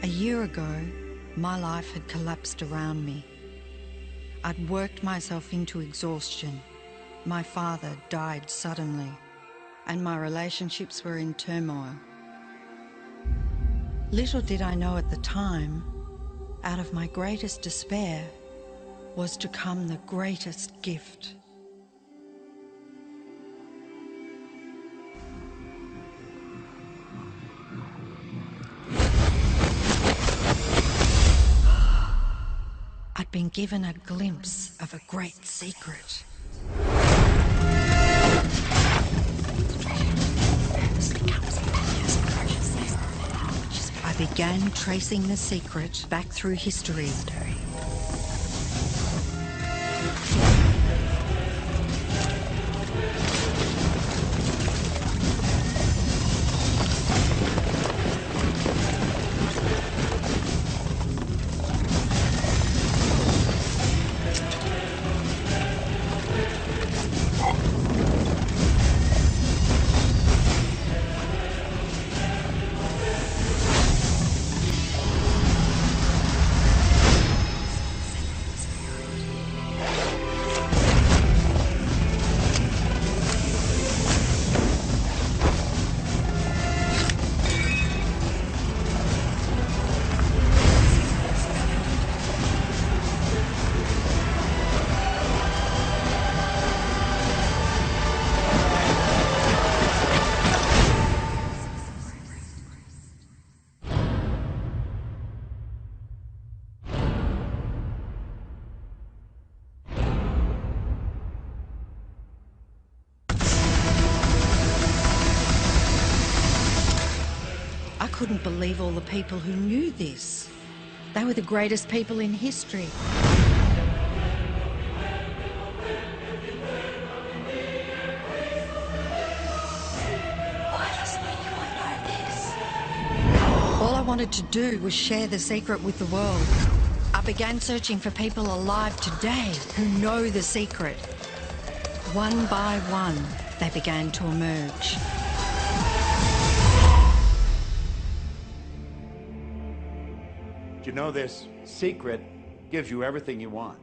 A year ago, my life had collapsed around me. I'd worked myself into exhaustion. My father died suddenly, and my relationships were in turmoil. Little did I know at the time, out of my greatest despair was to come the greatest gift. I'd been given a glimpse of a great secret. I began tracing the secret back through history. I couldn't believe all the people who knew this. They were the greatest people in history. Why doesn't anyone know this? All I wanted to do was share the secret with the world. I began searching for people alive today who know the secret. One by one, they began to emerge. You know, this secret gives you everything you want.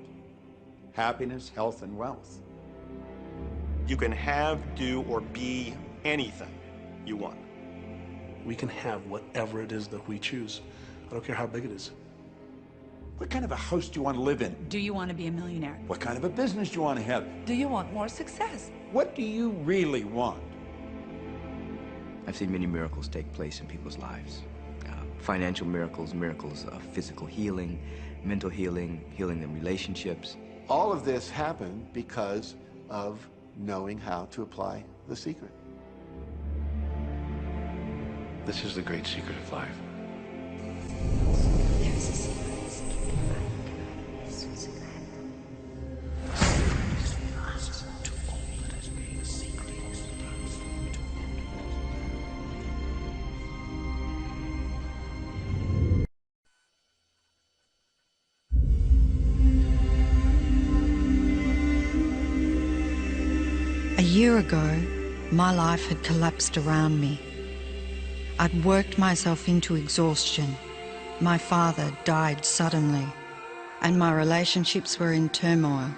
Happiness, health, and wealth. You can have, do, or be anything you want. We can have whatever it is that we choose. I don't care how big it is. What kind of a house do you want to live in? Do you want to be a millionaire? What kind of a business do you want to have? Do you want more success? What do you really want? I've seen many miracles take place in people's lives. Financial miracles, miracles of physical healing, mental healing, healing in relationships. All of this happened because of knowing how to apply the secret. This is the great secret of life. There's a secret. A year ago, my life had collapsed around me. I'd worked myself into exhaustion. My father died suddenly, and my relationships were in turmoil.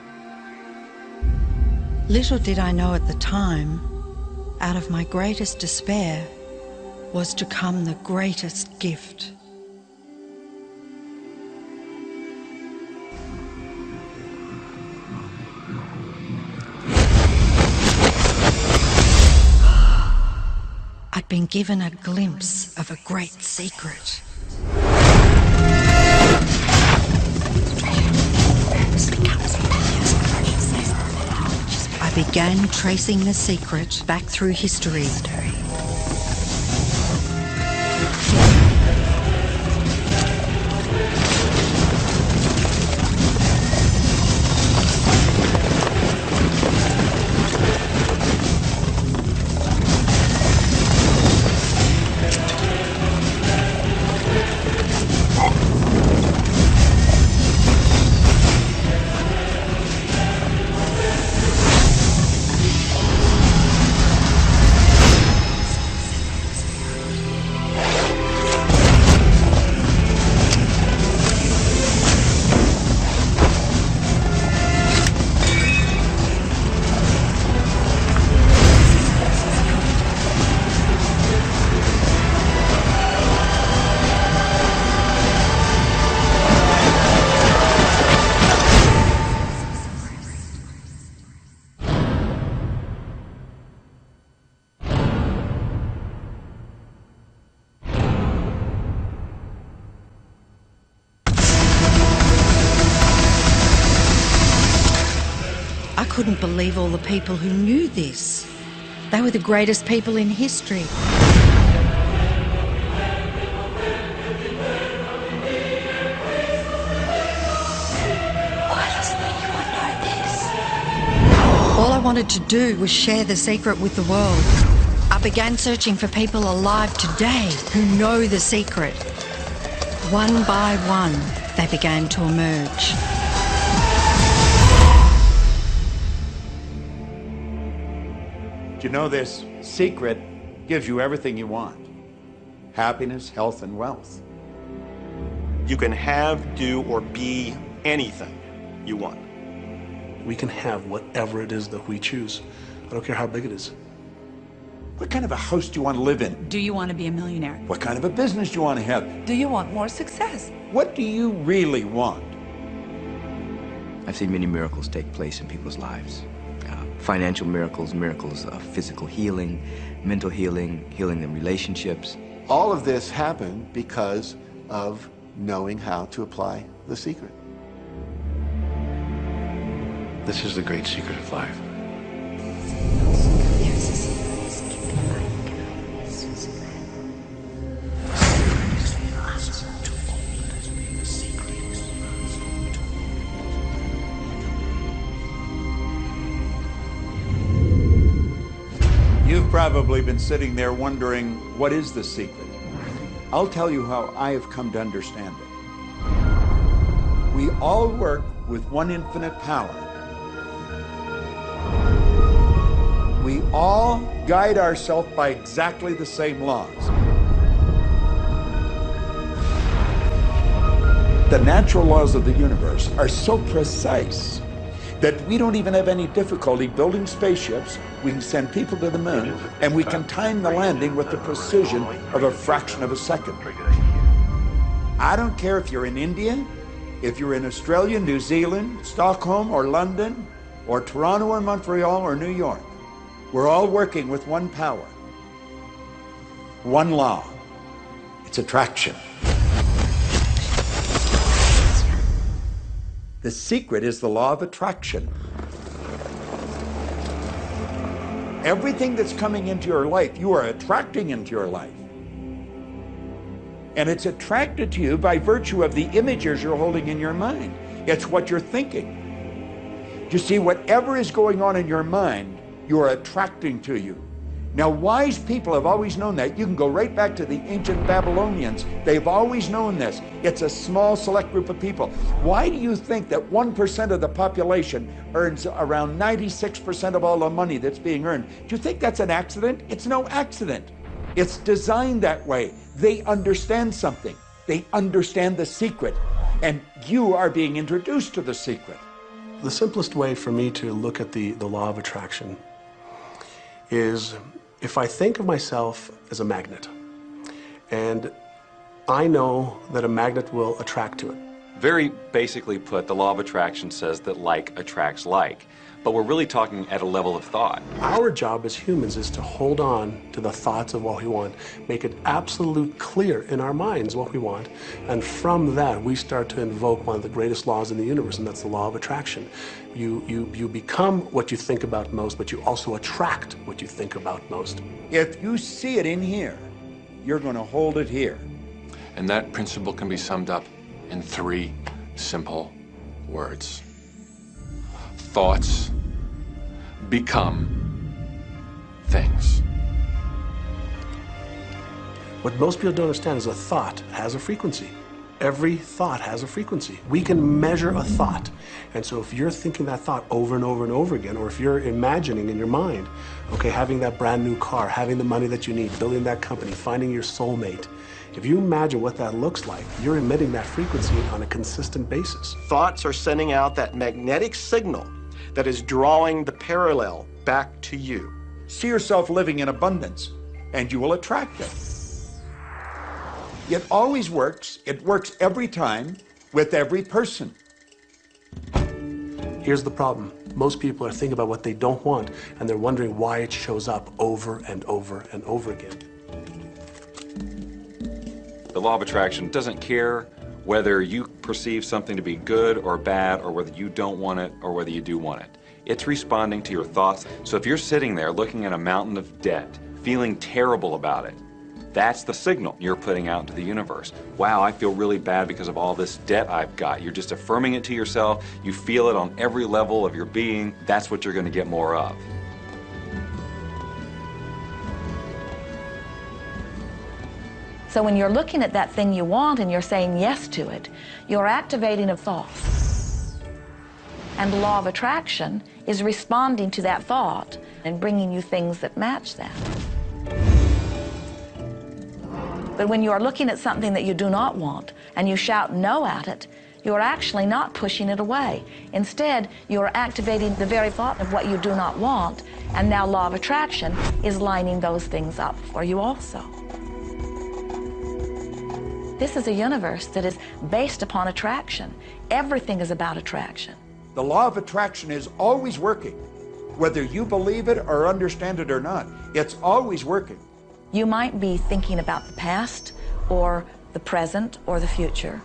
Little did I know at the time, out of my greatest despair was to come the greatest gift. I'd been given a glimpse of a great secret. I began tracing the secret back through history. couldn't believe all the people who knew this. They were the greatest people in history. All I wanted to do was share the secret with the world. I began searching for people alive today who know the secret. One by one, they began to emerge. Do you know this secret gives you everything you want? Happiness, health, and wealth. You can have, do, or be anything you want. We can have whatever it is that we choose. I don't care how big it is. What kind of a house do you want to live in? Do you want to be a millionaire? What kind of a business do you want to have? Do you want more success? What do you really want? I've seen many miracles take place in people's lives. Financial miracles, miracles of physical healing, mental healing, healing in relationships. All of this happened because of knowing how to apply the secret. This is the great secret of life. You've probably been sitting there wondering, what is the secret? I'll tell you how I have come to understand it. We all work with one infinite power. We all guide ourselves by exactly the same laws. The natural laws of the universe are so precise that we don't even have any difficulty building spaceships. We can send people to the moon, and we can time the landing with the precision of a fraction of a second. I don't care if you're in India, if you're in Australia, New Zealand, Stockholm, or London, or Toronto, or Montreal, or New York. We're all working with one power, one law. It's attraction. The secret is the law of attraction. Everything that's coming into your life, you are attracting into your life. And it's attracted to you by virtue of the images you're holding in your mind. It's what you're thinking. You see, whatever is going on in your mind, you are attracting to you. Now, wise people have always known that. You can go right back to the ancient Babylonians. They've always known this. It's a small, select group of people. Why do you think that 1% of the population earns around 96% of all the money that's being earned? Do you think that's an accident? It's no accident. It's designed that way. They understand something. They understand the secret. And you are being introduced to the secret. The simplest way for me to look at the law of attraction is if I think of myself as a magnet, and I know that a magnet will attract to it. Very basically put, the law of attraction says that like attracts like, but we're really talking at a level of thought. Our job as humans is to hold on to the thoughts of what we want, make it absolute clear in our minds what we want, and from that we start to invoke one of the greatest laws in the universe, and that's the law of attraction. You become what you think about most, but you also attract what you think about most. If you see it in here, you're going to hold it here. And that principle can be summed up in 3 simple words. Thoughts become things. What most people don't understand is a thought has a frequency. Every thought has a frequency. We can measure a thought. And so if you're thinking that thought over and over and over again, or if you're imagining in your mind, okay, having that brand new car, having the money that you need, building that company, finding your soulmate, if you imagine what that looks like, you're emitting that frequency on a consistent basis. Thoughts are sending out that magnetic signal that is drawing the parallel back to you. See yourself living in abundance, and you will attract it. It always works. It works every time with every person. Here's the problem. Most people are thinking about what they don't want, and they're wondering why it shows up over and over and over again. The law of attraction doesn't care whether you perceive something to be good or bad, or whether you don't want it or whether you do want it. It's responding to your thoughts. So if you're sitting there looking at a mountain of debt, feeling terrible about it, that's the signal you're putting out into the universe. Wow, I feel really bad because of all this debt I've got. You're just affirming it to yourself. You feel it on every level of your being. That's what you're going to get more of. So when you're looking at that thing you want and you're saying yes to it, you're activating a thought. And the law of attraction is responding to that thought and bringing you things that match that. But when you are looking at something that you do not want and you shout no at it, you are actually not pushing it away. Instead, you are activating the very thought of what you do not want, and now law of attraction is lining those things up for you also. This is a universe that is based upon attraction. Everything is about attraction. The law of attraction is always working. Whether you believe it or understand it or not, it's always working. You might be thinking about the past or the present or the future,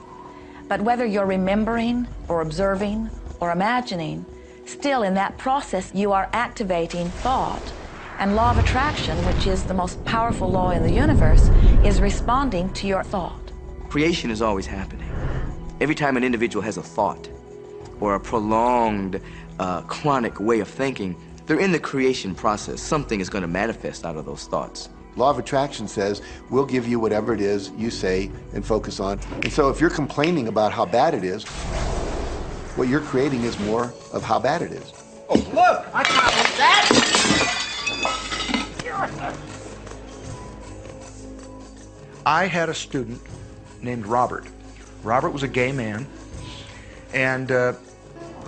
but whether you're remembering or observing or imagining, still in that process you are activating thought, and law of attraction, which is the most powerful law in the universe, is responding to your thought. Creation is always happening. Every time an individual has a thought or a prolonged, chronic way of thinking, they're in the creation process. Something is going to manifest out of those thoughts. Law of attraction says, we'll give you whatever it is you say and focus on. And so if you're complaining about how bad it is, what you're creating is more of how bad it is. Oh, look! I can't with that! I had a student named Robert. Robert was a gay man, and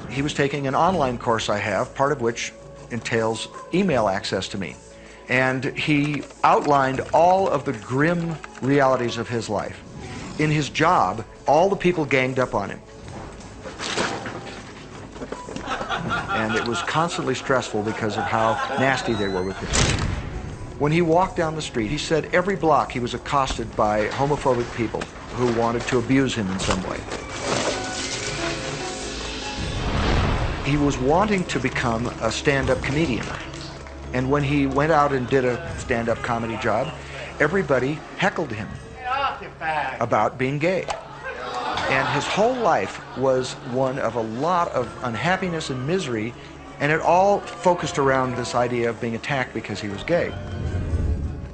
he was taking an online course I have, part of which entails email access to me. And he outlined all of the grim realities of his life. In his job, all the people ganged up on him. And it was constantly stressful because of how nasty they were with him. When he walked down the street, he said every block he was accosted by homophobic people who wanted to abuse him in some way. He was wanting to become a stand-up comedian. And when he went out and did a stand-up comedy job, everybody heckled him about being gay. And his whole life was one of a lot of unhappiness and misery, and it all focused around this idea of being attacked because he was gay.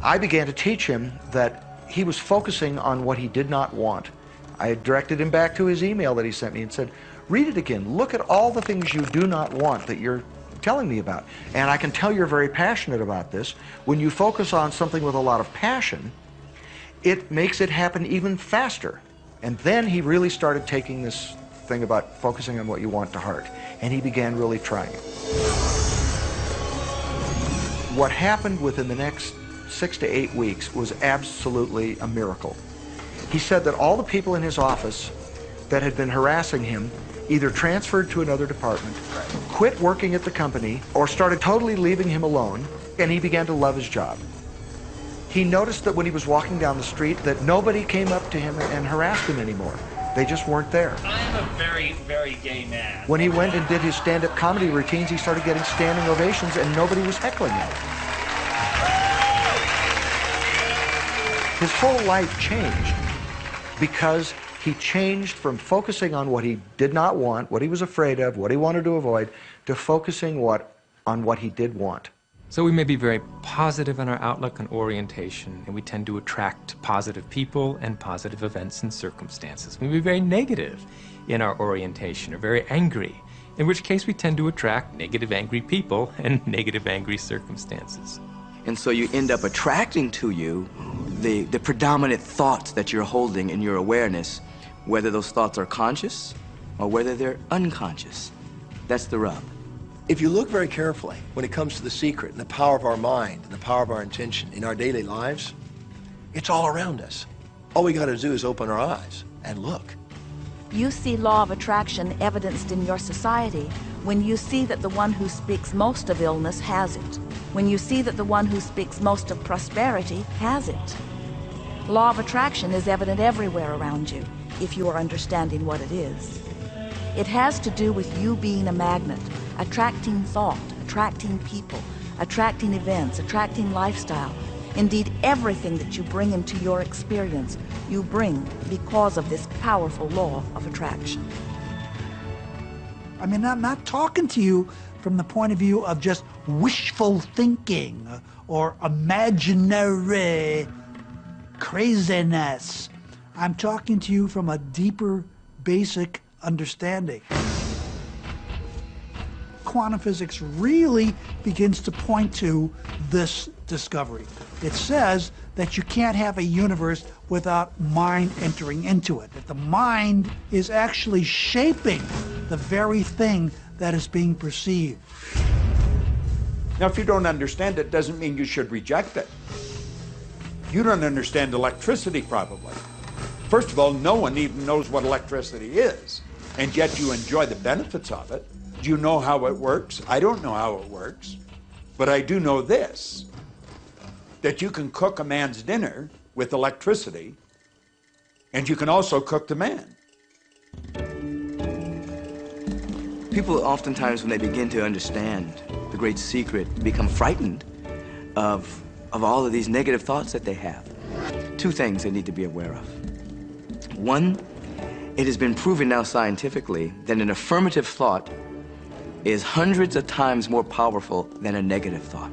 I began to teach him that he was focusing on what he did not want. I had directed him back to his email that he sent me and said, read it again. Look at all the things you do not want that you're telling me about. And I can tell you're very passionate about this. When you focus on something with a lot of passion, it makes it happen even faster. And then he really started taking this thing about focusing on what you want to heart. And he began really trying it. What happened within the next 6 to 8 weeks was absolutely a miracle. He said that all the people in his office that had been harassing him either transferred to another department, quit working at the company, or started totally leaving him alone, and he began to love his job. He noticed that when he was walking down the street that nobody came up to him and harassed him anymore. They just weren't there. I am a very, very gay man. When he went and did his stand-up comedy routines, he started getting standing ovations and nobody was heckling him. His whole life changed because he changed from focusing on what he did not want, what he was afraid of, what he wanted to avoid, to focusing on what he did want. So we may be very positive in our outlook and orientation, and we tend to attract positive people and positive events and circumstances. We may be very negative in our orientation, or very angry, in which case we tend to attract negative, angry people and negative, angry circumstances. And so you end up attracting to you the predominant thoughts that you're holding in your awareness, whether those thoughts are conscious or whether they're unconscious. That's the rub. If you look very carefully when it comes to the secret and the power of our mind and the power of our intention in our daily lives, it's all around us. All we got to do is open our eyes and look. You see law of attraction evidenced in your society when you see that the one who speaks most of illness has it. When you see that the one who speaks most of prosperity has it. Law of attraction is evident everywhere around you, if you are understanding what it is. It has to do with you being a magnet attracting thought, attracting people, attracting events, attracting lifestyle. Indeed, everything that you bring into your experience, you bring because of this powerful law of attraction. I mean, I'm not talking to you from the point of view of just wishful thinking or imaginary craziness. I'm talking to you from a deeper, basic understanding. Quantum physics really begins to point to this discovery. It says that you can't have a universe without mind entering into it, that the mind is actually shaping the very thing that is being perceived. Now, if you don't understand it, doesn't mean you should reject it. You don't understand electricity, probably. First of all, no one even knows what electricity is, and yet you enjoy the benefits of it. Do you know how it works? I don't know how it works, but I do know this, that you can cook a man's dinner with electricity, and you can also cook the man. People oftentimes, when they begin to understand the great secret, become frightened of all of these negative thoughts that they have. Two things they need to be aware of. One, it has been proven now scientifically that an affirmative thought is hundreds of times more powerful than a negative thought.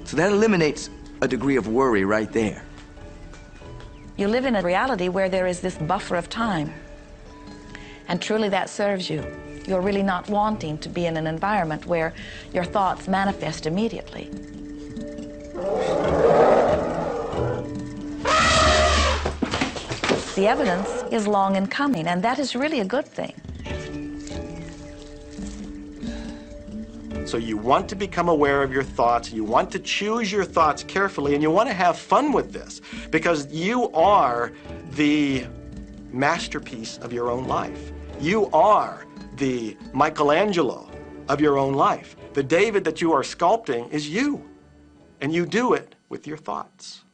So that eliminates a degree of worry right there. You live in a reality where there is this buffer of time, and truly that serves you. You're really not wanting to be in an environment where your thoughts manifest immediately. The evidence is long in coming, and that is really a good thing. So you want to become aware of your thoughts, you want to choose your thoughts carefully, and you want to have fun with this, because you are the masterpiece of your own life. You are the Michelangelo of your own life. The David that you are sculpting is you, and you do it with your thoughts.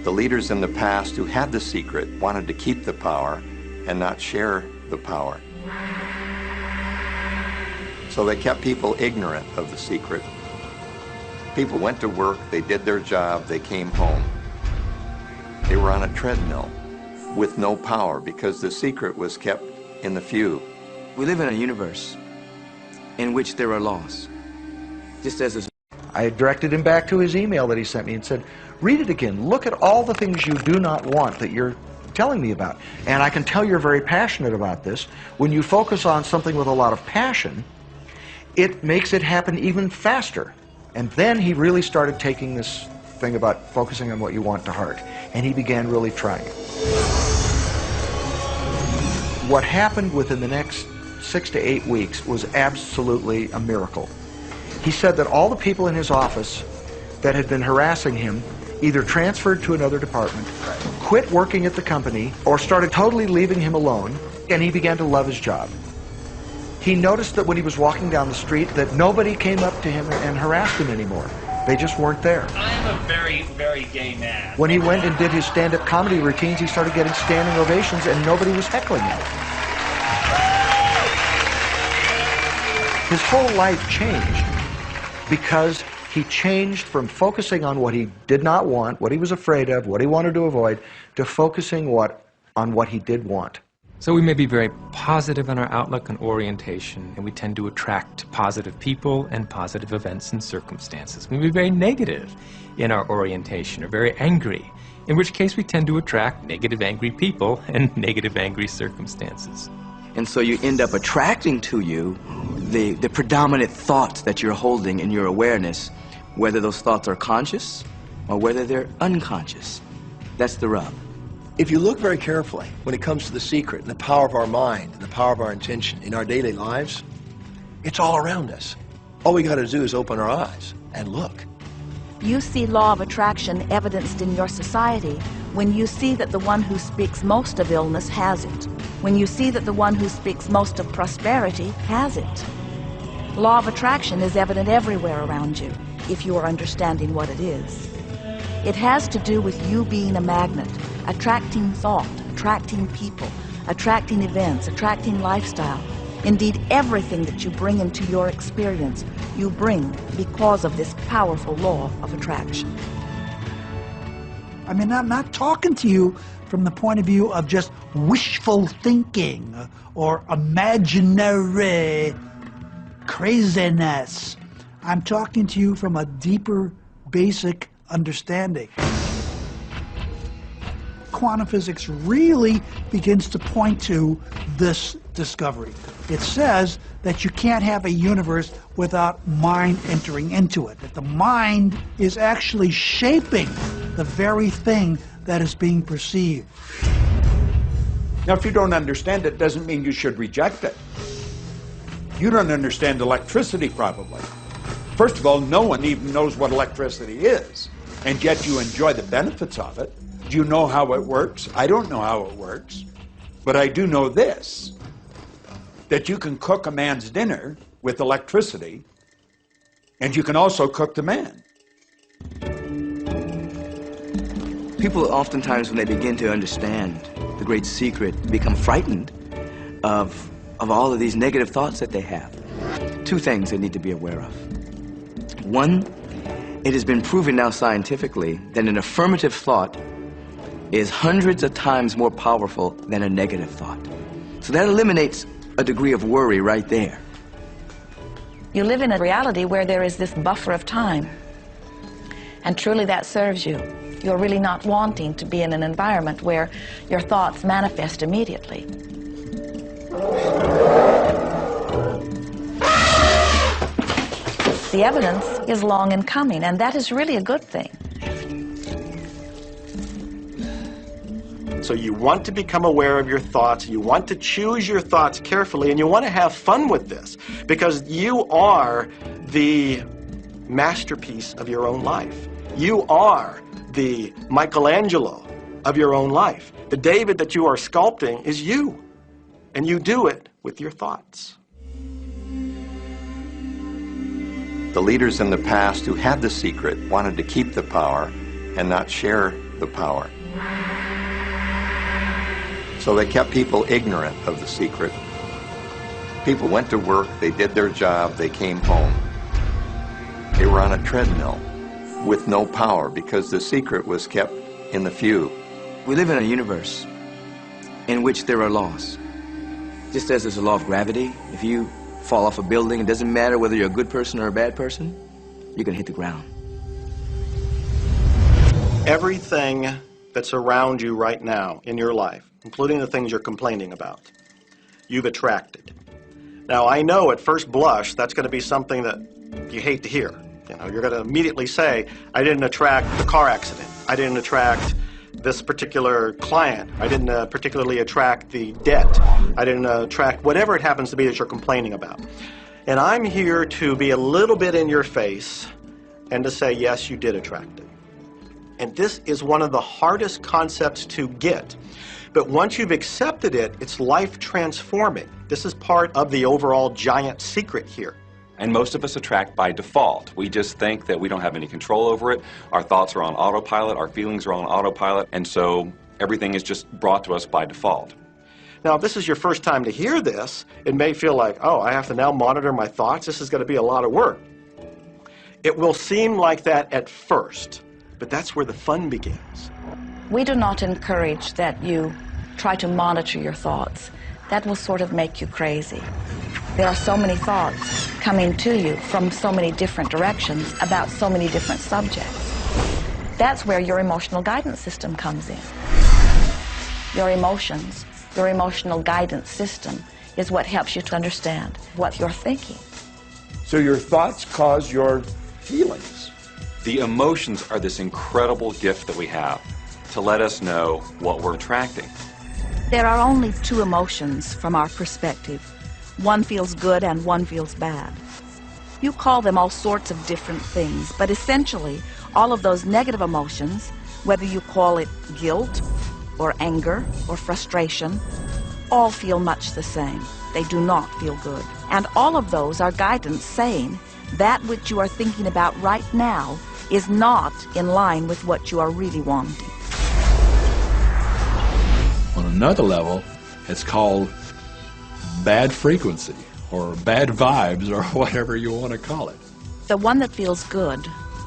The leaders in the past who had the secret wanted to keep the power and not share the power. So they kept people ignorant of the secret. People went to work, they did their job, they came home. They were on a treadmill with no power because the secret was kept in the few. We live in a universe in which there are laws. Just as is. I directed him back to his email that he sent me and said, read it again. Look at all the things you do not want that you're telling me about. And I can tell you're very passionate about this. When you focus on something with a lot of passion, it makes it happen even faster. And then he really started taking this thing about focusing on what you want to heart. And he began really trying. What happened within the next 6 to 8 weeks was absolutely a miracle. He said that all the people in his office that had been harassing him either transferred to another department, quit working at the company, or started totally leaving him alone, and he began to love his job. He noticed that when he was walking down the street that nobody came up to him and harassed him anymore. They just weren't there. I am a very, very gay man. When he went and did his stand-up comedy routines, he started getting standing ovations and nobody was heckling him. His whole life changed because he changed from focusing on what he did not want, what he was afraid of, what he wanted to avoid, to focusing on what he did want. So we may be very positive in our outlook and orientation, and we tend to attract positive people and positive events and circumstances. We may be very negative in our orientation, or very angry, in which case we tend to attract negative, angry people and negative, angry circumstances. And so you end up attracting to you the predominant thoughts that you're holding in your awareness, whether those thoughts are conscious or whether they're unconscious. That's the rub. If you look very carefully when it comes to the secret and the power of our mind and the power of our intention in our daily lives, it's all around us. All we got to do is open our eyes and look. You see law of attraction evidenced in your society when you see that the one who speaks most of illness has it, when you see that the one who speaks most of prosperity has it. Law of attraction is evident everywhere around you if you are understanding what it is. It has to do with you being a magnet, attracting thought, attracting people, attracting events, attracting lifestyle. Indeed, everything that you bring into your experience, you bring because of this powerful law of attraction. I mean, I'm not talking to you from the point of view of just wishful thinking or imaginary craziness. I'm talking to you from a deeper, basic understanding. Quantum physics really begins to point to this discovery. It says that you can't have a universe without mind entering into it, that the mind is actually shaping the very thing that is being perceived. Now, if you don't understand it, doesn't mean you should reject it. You don't understand electricity, probably. First of all, no one even knows what electricity is, and yet you enjoy the benefits of it. Do you know how it works? I don't know how it works, but I do know this, that you can cook a man's dinner with electricity, and you can also cook the man. People oftentimes, when they begin to understand the great secret, become frightened of all of these negative thoughts that they have. Two things they need to be aware of. One, it has been proven now scientifically that an affirmative thought is hundreds of times more powerful than a negative thought. So that eliminates a degree of worry right there. You live in a reality where there is this buffer of time, and truly that serves you. You're really not wanting to be in an environment where your thoughts manifest immediately. The evidence is long in coming, and that is really a good thing. So you want to become aware of your thoughts, you want to choose your thoughts carefully, and you want to have fun with this, because you are the masterpiece of your own life. You are the Michelangelo of your own life. The David that you are sculpting is you, and you do it with your thoughts. The leaders in the past who had the secret wanted to keep the power and not share the power. So they kept people ignorant of the secret. People went to work, they did their job, they came home. They were on a treadmill with no power because the secret was kept in the few. We live in a universe in which there are laws. Just as there's a law of gravity, if you fall off a building, it doesn't matter whether you're a good person or a bad person, you're going to hit the ground. Everything that's around you right now in your life, including the things you're complaining about, you've attracted. Now, I know at first blush that's going to be something that you hate to hear. You know, you're going to immediately say, I didn't attract the car accident. I didn't attract this particular client. I didn't particularly attract the debt. I didn't attract whatever it happens to be that you're complaining about. And I'm here to be a little bit in your face and to say, yes, you did attract it. And this is one of the hardest concepts to get. But once you've accepted it, it's life transforming. This is part of the overall giant secret here. And most of us attract by default. We just think that we don't have any control over it. Our thoughts are on autopilot, our feelings are on autopilot, and so everything is just brought to us by default. Now, if this is your first time to hear this, it may feel like, oh, I have to now monitor my thoughts. This is going to be a lot of work. It will seem like that at first, but that's where the fun begins. We do not encourage that you try to monitor your thoughts. That will sort of make you crazy. There are so many thoughts coming to you from so many different directions about so many different subjects. That's where your emotional guidance system comes in. Your emotions, your emotional guidance system is what helps you to understand what you're thinking. So your thoughts cause your feelings. The emotions are this incredible gift that we have to let us know what we're attracting. There are only two emotions from our perspective. One feels good and one feels bad. You call them all sorts of different things, but essentially, all of those negative emotions, whether you call it guilt, or anger, or frustration, all feel much the same. They do not feel good. And all of those are guidance saying that which you are thinking about right now is not in line with what you are really wanting. On another level, it's called bad frequency or bad vibes or whatever you want to call it. The one that feels good,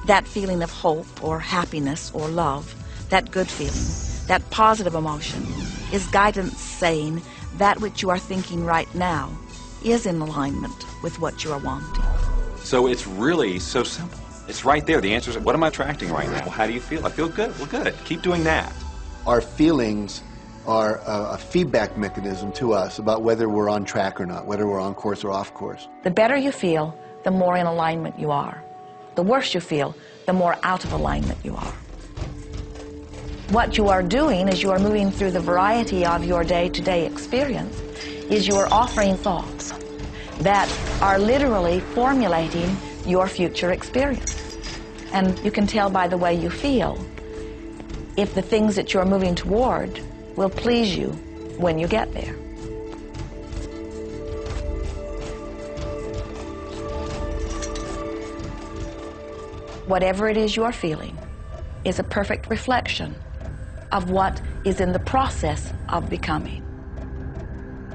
that feeling of hope or happiness or love, that good feeling, that positive emotion, is guidance saying that which you are thinking right now is in alignment with what you are wanting. So it's really so simple. It's right there. The answer is, what am I attracting right now? Well, how do you feel? I feel good. Well, good. Keep doing that. Our feelings are a feedback mechanism to us about whether we're on track or not, whether we're on course or off course. The better you feel, the more in alignment you are. The worse you feel, the more out of alignment you are. What you are doing as you are moving through the variety of your day-to-day experience is you are offering thoughts that are literally formulating your future experience. And you can tell by the way you feel if the things that you're moving toward will please you when you get there. Whatever it is you're feeling is a perfect reflection of what is in the process of becoming.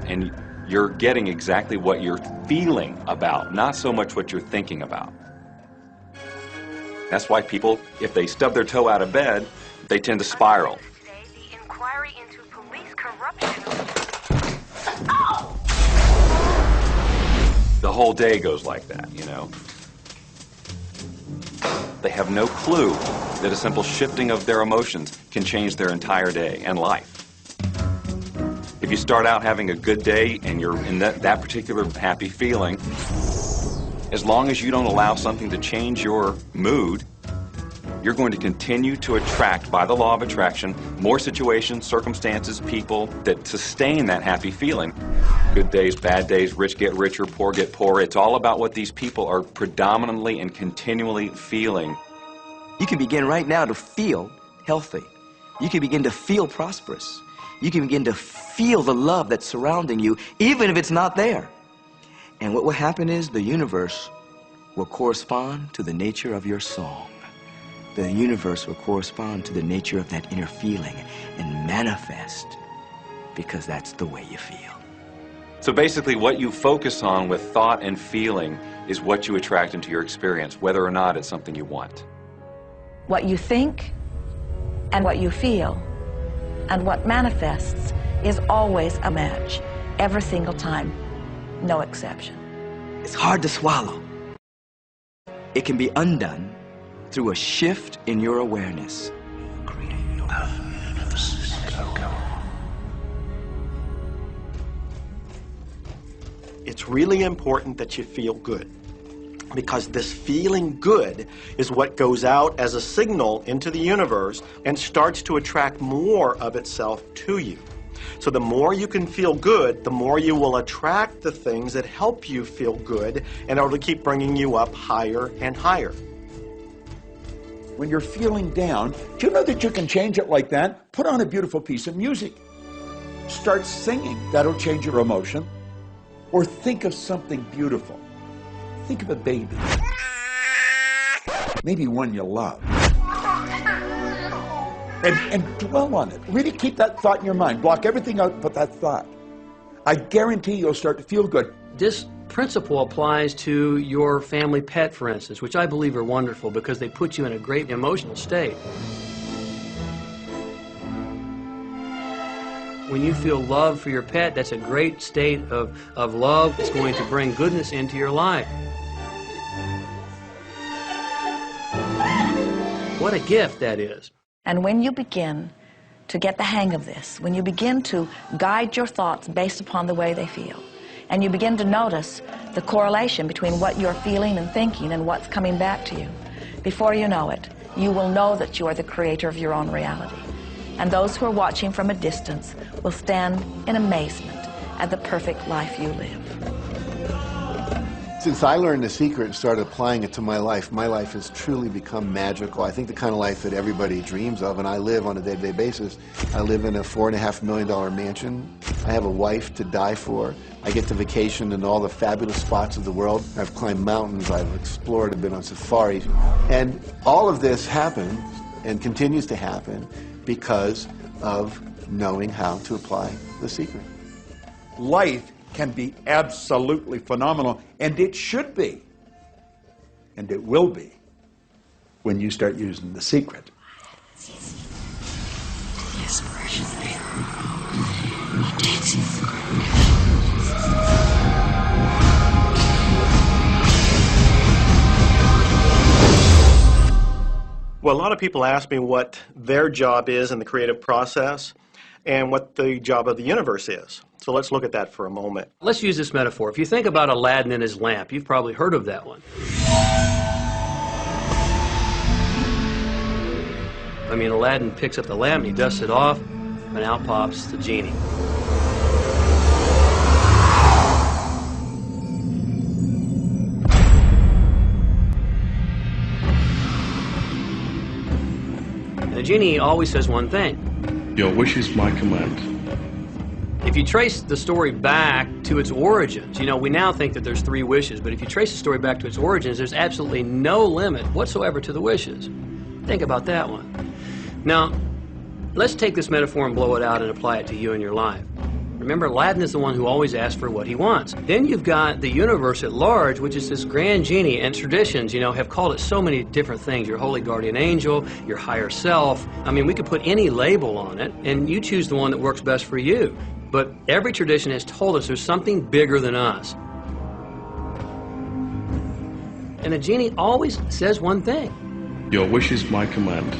And you're getting exactly what you're feeling about, not so much what you're thinking about. That's why people, if they stub their toe out of bed, they tend to spiral. The inquiry into police corruption. The whole day goes like that, you know. They have no clue that a simple shifting of their emotions can change their entire day and life. If you start out having a good day and you're in that particular happy feeling, as long as you don't allow something to change your mood, you're going to continue to attract, by the law of attraction, more situations, circumstances, people that sustain that happy feeling. Good days, bad days, rich get richer, poor get poorer. It's all about what these people are predominantly and continually feeling. You can begin right now to feel healthy. You can begin to feel prosperous. You can begin to feel the love that's surrounding you, even if it's not there. And what will happen is the universe will correspond to the nature of your song. The universe will correspond to the nature of that inner feeling and manifest, because that's the way you feel. So basically what you focus on with thought and feeling is what you attract into your experience, whether or not it's something you want. What you think and what you feel and what manifests is always a match, every single time, no exception. It's hard to swallow. It can be undone through a shift in your awareness. It's really important that you feel good, because this feeling good is what goes out as a signal into the universe and starts to attract more of itself to you. So the more you can feel good, the more you will attract the things that help you feel good, and it'll keep bringing you up higher and higher. When you're feeling down, do you know that you can change it like that? Put on a beautiful piece of music. Start singing. That'll change your emotion. Or think of something beautiful. Think of a baby. Maybe one you love. And dwell on it. Really keep that thought in your mind. Block everything out but that thought. I guarantee you'll start to feel good. This principle applies to your family pet, for instance, which I believe are wonderful because they put you in a great emotional state. When you feel love for your pet, that's a great state of love. It's going to bring goodness into your life. What a gift that is. And when you begin to get the hang of this, when you begin to guide your thoughts based upon the way they feel, and you begin to notice the correlation between what you're feeling and thinking and what's coming back to you, before you know it, you will know that you are the creator of your own reality. And those who are watching from a distance will stand in amazement at the perfect life you live. Since I learned the secret and started applying it to my life has truly become magical. I think the kind of life that everybody dreams of, and I live on a day-to-day basis. I live in a $4.5 million mansion. I have a wife to die for. I get to vacation in all the fabulous spots of the world. I've climbed mountains, I've explored, I've been on safaris. And all of this happens and continues to happen because of knowing how to apply the secret. Life can be absolutely phenomenal, and it should be, and it will be, when you start using the secret. Yes, precious baby. He takes it. Well, a lot of people ask me what their job is in the creative process and what the job of the universe is. So let's look at that for a moment. Let's use this metaphor. If you think about Aladdin and his lamp, you've probably heard of that one. I mean, Aladdin picks up the lamp, and he dusts it off, and out pops the genie. And the genie always says one thing. Your wish is my command. If you trace the story back to its origins, you know, we now think that there's 3 wishes, but if you trace the story back to its origins, there's absolutely no limit whatsoever to the wishes. Think about that one. Now, let's take this metaphor and blow it out and apply it to you in your life. Remember, Aladdin is the one who always asks for what he wants. Then you've got the universe at large, which is this grand genie, and traditions, you know, have called it so many different things. Your holy guardian angel, your higher self. I mean, we could put any label on it, and you choose the one that works best for you. But every tradition has told us there's something bigger than us. And the genie always says one thing. Your wish is my command.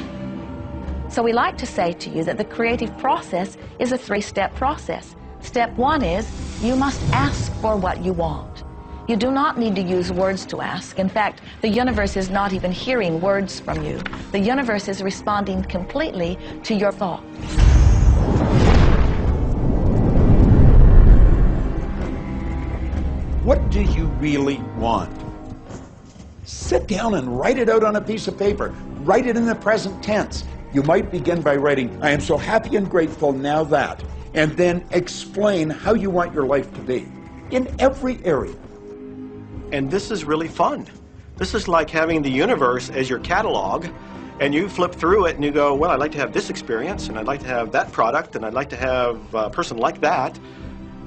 So we like to say to you that the creative process is a 3-step process. Step 1 is you must ask for what you want. You do not need to use words to ask. In fact, the universe is not even hearing words from you. The universe is responding completely to your thought. What do you really want? Sit down and write it out on a piece of paper. Write it in the present tense. You might begin by writing, I am so happy and grateful now that, and then explain how you want your life to be in every area. And this is really fun. This is like having the universe as your catalog, and you flip through it and you go, well, I'd like to have this experience, and I'd like to have that product, and I'd like to have a person like that.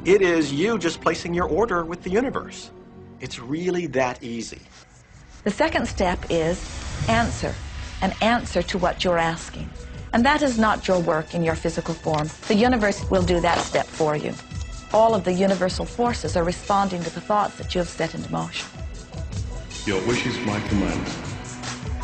It is you just placing your order with the universe. It's really that easy. The second step is answer, an answer to what you're asking. And that is not your work in your physical form. The universe will do that step for you. All of the universal forces are responding to the thoughts that you have set into motion. Your wish is my command.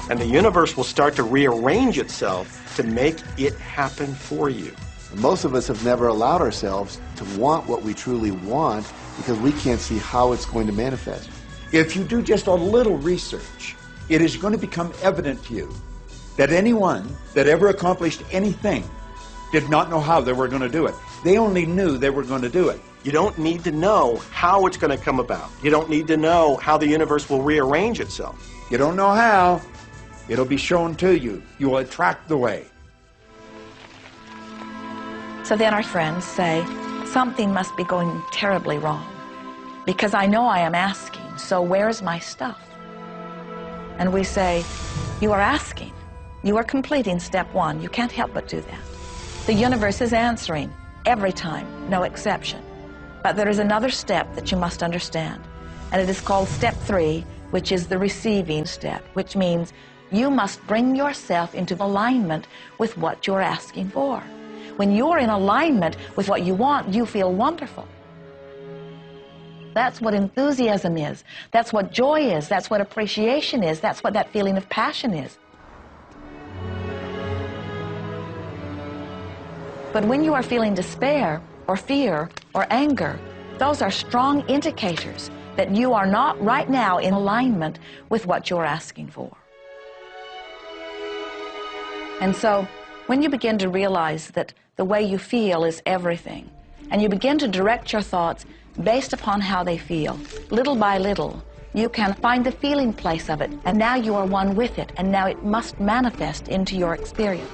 And the universe will start to rearrange itself to make it happen for you. Most of us have never allowed ourselves to want what we truly want because we can't see how it's going to manifest. If you do just a little research, it is going to become evident to you that anyone that ever accomplished anything did not know how they were going to do it. They only knew they were going to do it. You don't need to know how it's going to come about. You don't need to know how the universe will rearrange itself. You don't know how. It'll be shown to you. You will attract the way. So then our friends say, something must be going terribly wrong because I know I am asking, so where's my stuff? And we say, you are asking. You are completing step 1. You can't help but do that. The universe is answering every time, no exception. But there is another step that you must understand, and it is called step 3, which is the receiving step, which means you must bring yourself into alignment with what you're asking for. When you're in alignment with what you want, you feel wonderful. That's what enthusiasm is. That's what joy is. That's what appreciation is. That's what that feeling of passion is. But when you are feeling despair or fear or anger, those are strong indicators that you are not right now in alignment with what you're asking for. And so, when you begin to realize that the way you feel is everything, and you begin to direct your thoughts based upon how they feel, little by little, you can find the feeling place of it, and now you are one with it, and now it must manifest into your experience.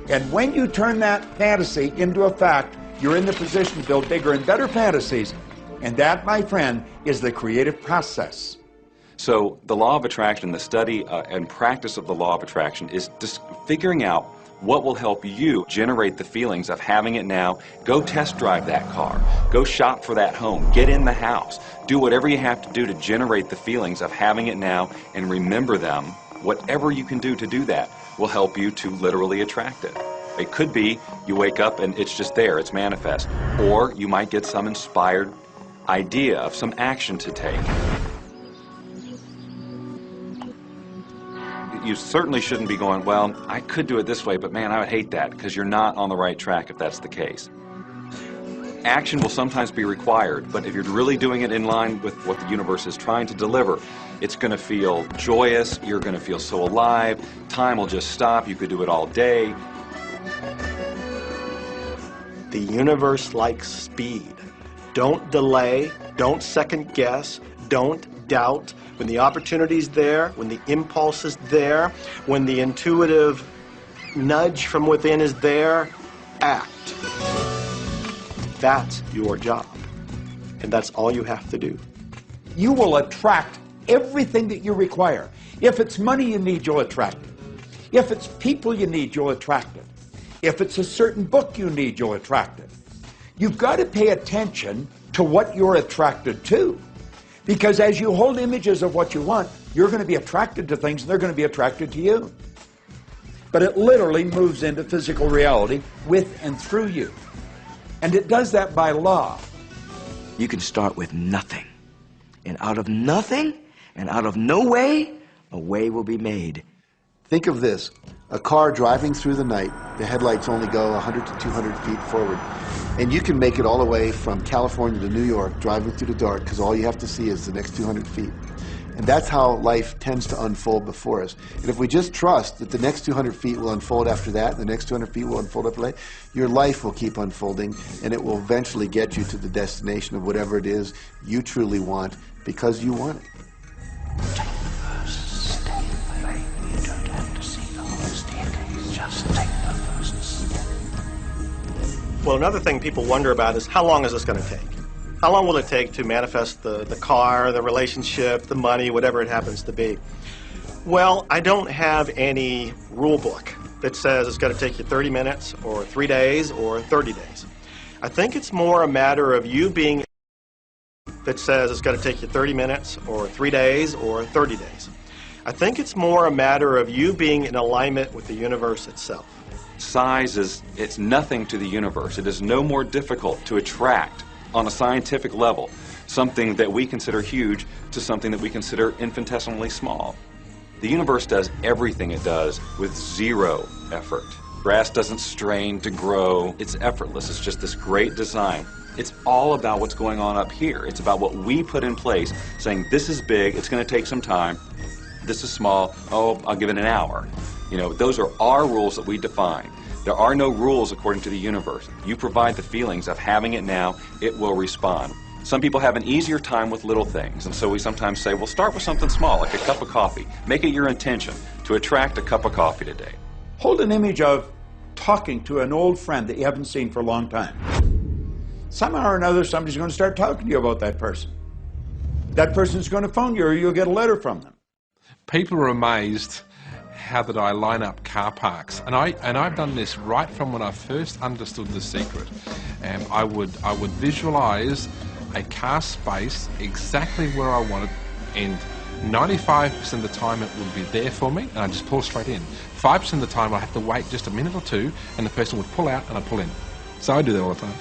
And when you turn that fantasy into a fact, you're in the position to build bigger and better fantasies. And that, my friend, is the creative process. So the law of attraction, the study and practice of the law of attraction is just figuring out what will help you generate the feelings of having it now. Go test drive that car. Go shop for that home. Get in the house. Do whatever you have to do to generate the feelings of having it now and remember them. Whatever you can do to do that will help you to literally attract it. It could be you wake up and it's just there, it's manifest. Or you might get some inspired idea of some action to take. You certainly shouldn't be going, well, I could do it this way, but man, I would hate that, because you're not on the right track if that's the case. Action will sometimes be required, but if you're really doing it in line with what the universe is trying to deliver, it's going to feel joyous, you're going to feel so alive, time will just stop, you could do it all day. The universe likes speed. Don't delay, don't second guess, don't doubt. When the opportunity's there, when the impulse is there, when the intuitive nudge from within is there, act. That's your job. And that's all you have to do. You will attract everything that you require. If it's money you need, you'll attract it. If it's people you need, you'll attract it. If it's a certain book you need, you'll attract it. You've got to pay attention to what you're attracted to. Because as you hold images of what you want, you're going to be attracted to things and they're going to be attracted to you. But it literally moves into physical reality with and through you. And it does that by law. You can start with nothing. And out of nothing, and out of no way, a way will be made. Think of this. A car driving through the night, the headlights only go 100 to 200 feet forward. And you can make it all the way from California to New York driving through the dark because all you have to see is the next 200 feet. And that's how life tends to unfold before us. And if we just trust that the next 200 feet will unfold after that, the next 200 feet will unfold after that, your life will keep unfolding and it will eventually get you to the destination of whatever it is you truly want because you want it. Well, another thing people wonder about is how long is this going to take? How long will it take to manifest the car, the relationship, the money, whatever it happens to be? Well, I don't have any rule book that says it's going to take you 30 minutes or 3 days or 30 days. I think it's more a matter of you being that says it's going to take you 30 minutes or 3 days or 30 days. I think it's more a matter of you being in alignment with the universe itself. Size it's nothing to the universe. It is no more difficult to attract on a scientific level something that we consider huge to something that we consider infinitesimally small. The universe does everything it does with zero effort. Grass doesn't strain to grow. It's effortless. It's just this great design. It's all about what's going on up here. It's about what we put in place, saying this is big, it's going to take some time. This is small, oh, I'll give it an hour. You know, those are our rules that we define. There are no rules according to the universe. You provide the feelings of having it now, it will respond. Some people have an easier time with little things, and so we sometimes say, well, start with something small, like a cup of coffee. Make it your intention to attract a cup of coffee today. Hold an image of talking to an old friend that you haven't seen for a long time. Somehow or another, somebody's going to start talking to you about that person. That person's going to phone you or you'll get a letter from them. People are amazed how that I line up car parks, and I've done this right from when I first understood the secret. I would visualize a car space exactly where I want it, and 95% of the time it would be there for me, and I just pull straight in. 5% of the time I have to wait just a minute or two, and the person would pull out and I pull in. So I do that all the time.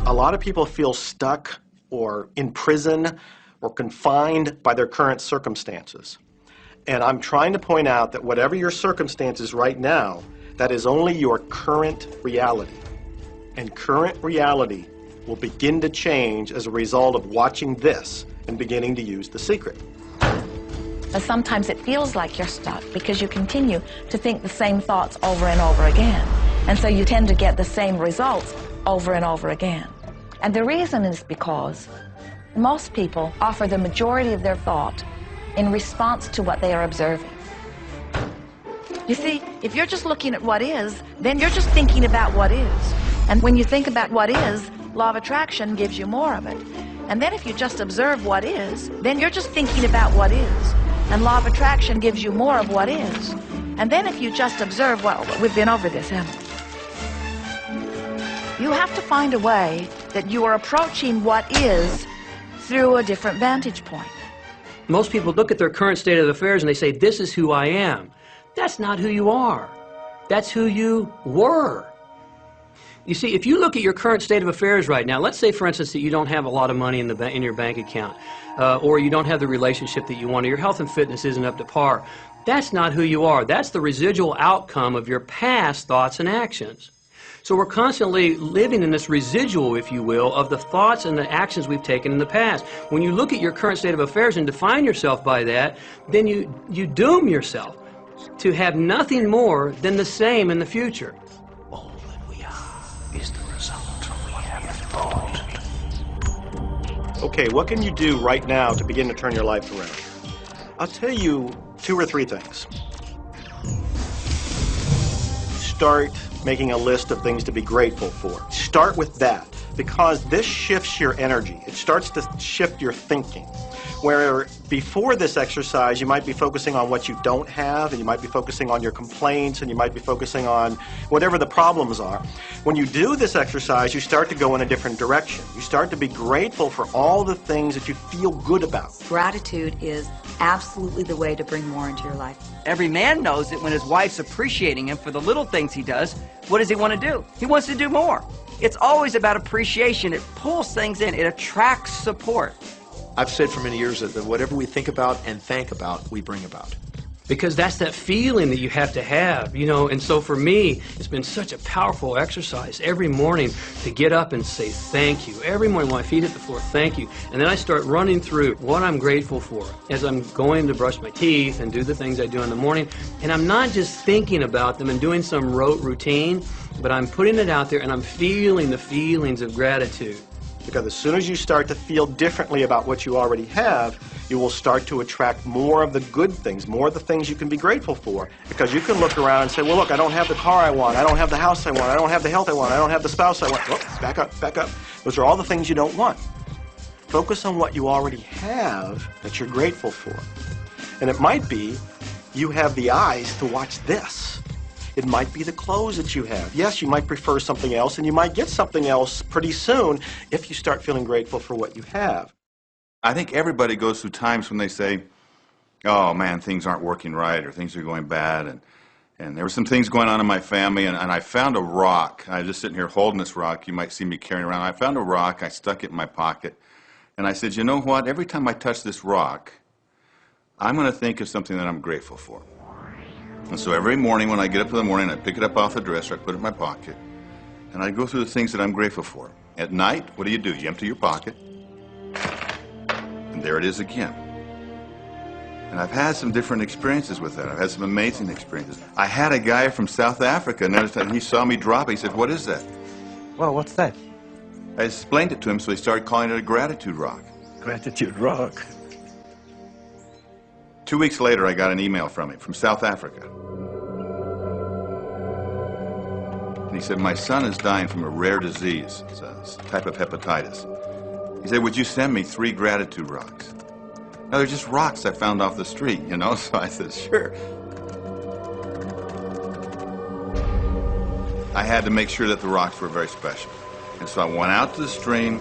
A lot of people feel stuck or in prison or confined by their current circumstances. And I'm trying to point out that whatever your circumstances right now, that is only your current reality. And current reality will begin to change as a result of watching this and beginning to use the secret. But sometimes it feels like you're stuck because you continue to think the same thoughts over and over again. And so you tend to get the same results over and over again. And the reason is because most people offer the majority of their thought in response to what they are observing. You see, if you're just looking at what is, then you're just thinking about what is. And when you think about what is, law of attraction gives you more of it. And then if you just observe what is, then you're just thinking about what is. And law of attraction gives you more of what is. And then if you just observe, well, we've been over this, haven't we? You have to find a way that you are approaching what is through a different vantage point. Most people look at their current state of affairs and they say, this is who I am. That's not who you are. That's who you were. You see, if you look at your current state of affairs right now, let's say, for instance, that you don't have a lot of money in your bank account, or you don't have the relationship that you want, or your health and fitness isn't up to par. That's not who you are. That's the residual outcome of your past thoughts and actions. So we're constantly living in this residual, if you will, of the thoughts and the actions we've taken in the past. When you look at your current state of affairs and define yourself by that, then you doom yourself to have nothing more than the same in the future. All that we are is the result of what we have thought. Okay, what can you do right now to begin to turn your life around? I'll tell you 2 or 3 things. Start making a list of things to be grateful for. Start with that, because this shifts your energy. It starts to shift your thinking. Where before this exercise, you might be focusing on what you don't have, and you might be focusing on your complaints, and you might be focusing on whatever the problems are. When you do this exercise, you start to go in a different direction. You start to be grateful for all the things that you feel good about. Gratitude is absolutely the way to bring more into your life. Every man knows that when his wife's appreciating him for the little things he does, what does he want to do? He wants to do more. It's always about appreciation. It pulls things in. It attracts support. I've said for many years that whatever we think about and thank about, we bring about. Because that's that feeling that you have to have, you know. And so for me, it's been such a powerful exercise every morning to get up and say thank you. Every morning when my feet hit the floor, thank you. And then I start running through what I'm grateful for as I'm going to brush my teeth and do the things I do in the morning. And I'm not just thinking about them and doing some rote routine, but I'm putting it out there and I'm feeling the feelings of gratitude. Because as soon as you start to feel differently about what you already have, you will start to attract more of the good things, more of the things you can be grateful for. Because you can look around and say, well, look, I don't have the car I want, I don't have the house I want, I don't have the health I want, I don't have the spouse I want. Oh, back up, back up. Those are all the things you don't want. Focus on what you already have that you're grateful for. And it might be you have the eyes to watch this. It might be the clothes that you have. Yes, you might prefer something else, and you might get something else pretty soon if you start feeling grateful for what you have. I think everybody goes through times when they say, oh man, things aren't working right, or things are going bad, and there were some things going on in my family, and I found a rock. I was just sitting here holding this rock. You might see me carrying around. I found a rock. I stuck it in my pocket, and I said, you know what? Every time I touch this rock, I'm going to think of something that I'm grateful for. And so every morning when I get up in the morning, I pick it up off the dresser, I put it in my pocket, and I go through the things that I'm grateful for. At night, what do? You empty your pocket, and there it is again. And I've had some different experiences with that. I've had some amazing experiences. I had a guy from South Africa, and he saw me drop it. He said, what is that? Well, what's that? I explained it to him, so he started calling it a gratitude rock. Gratitude rock. 2 weeks later, I got an email from him, from South Africa. And he said, my son is dying from a rare disease. It's a type of hepatitis. He said, would you send me 3 gratitude rocks? Now, they're just rocks I found off the street, you know, so I said, sure. I had to make sure that the rocks were very special. And so I went out to the stream,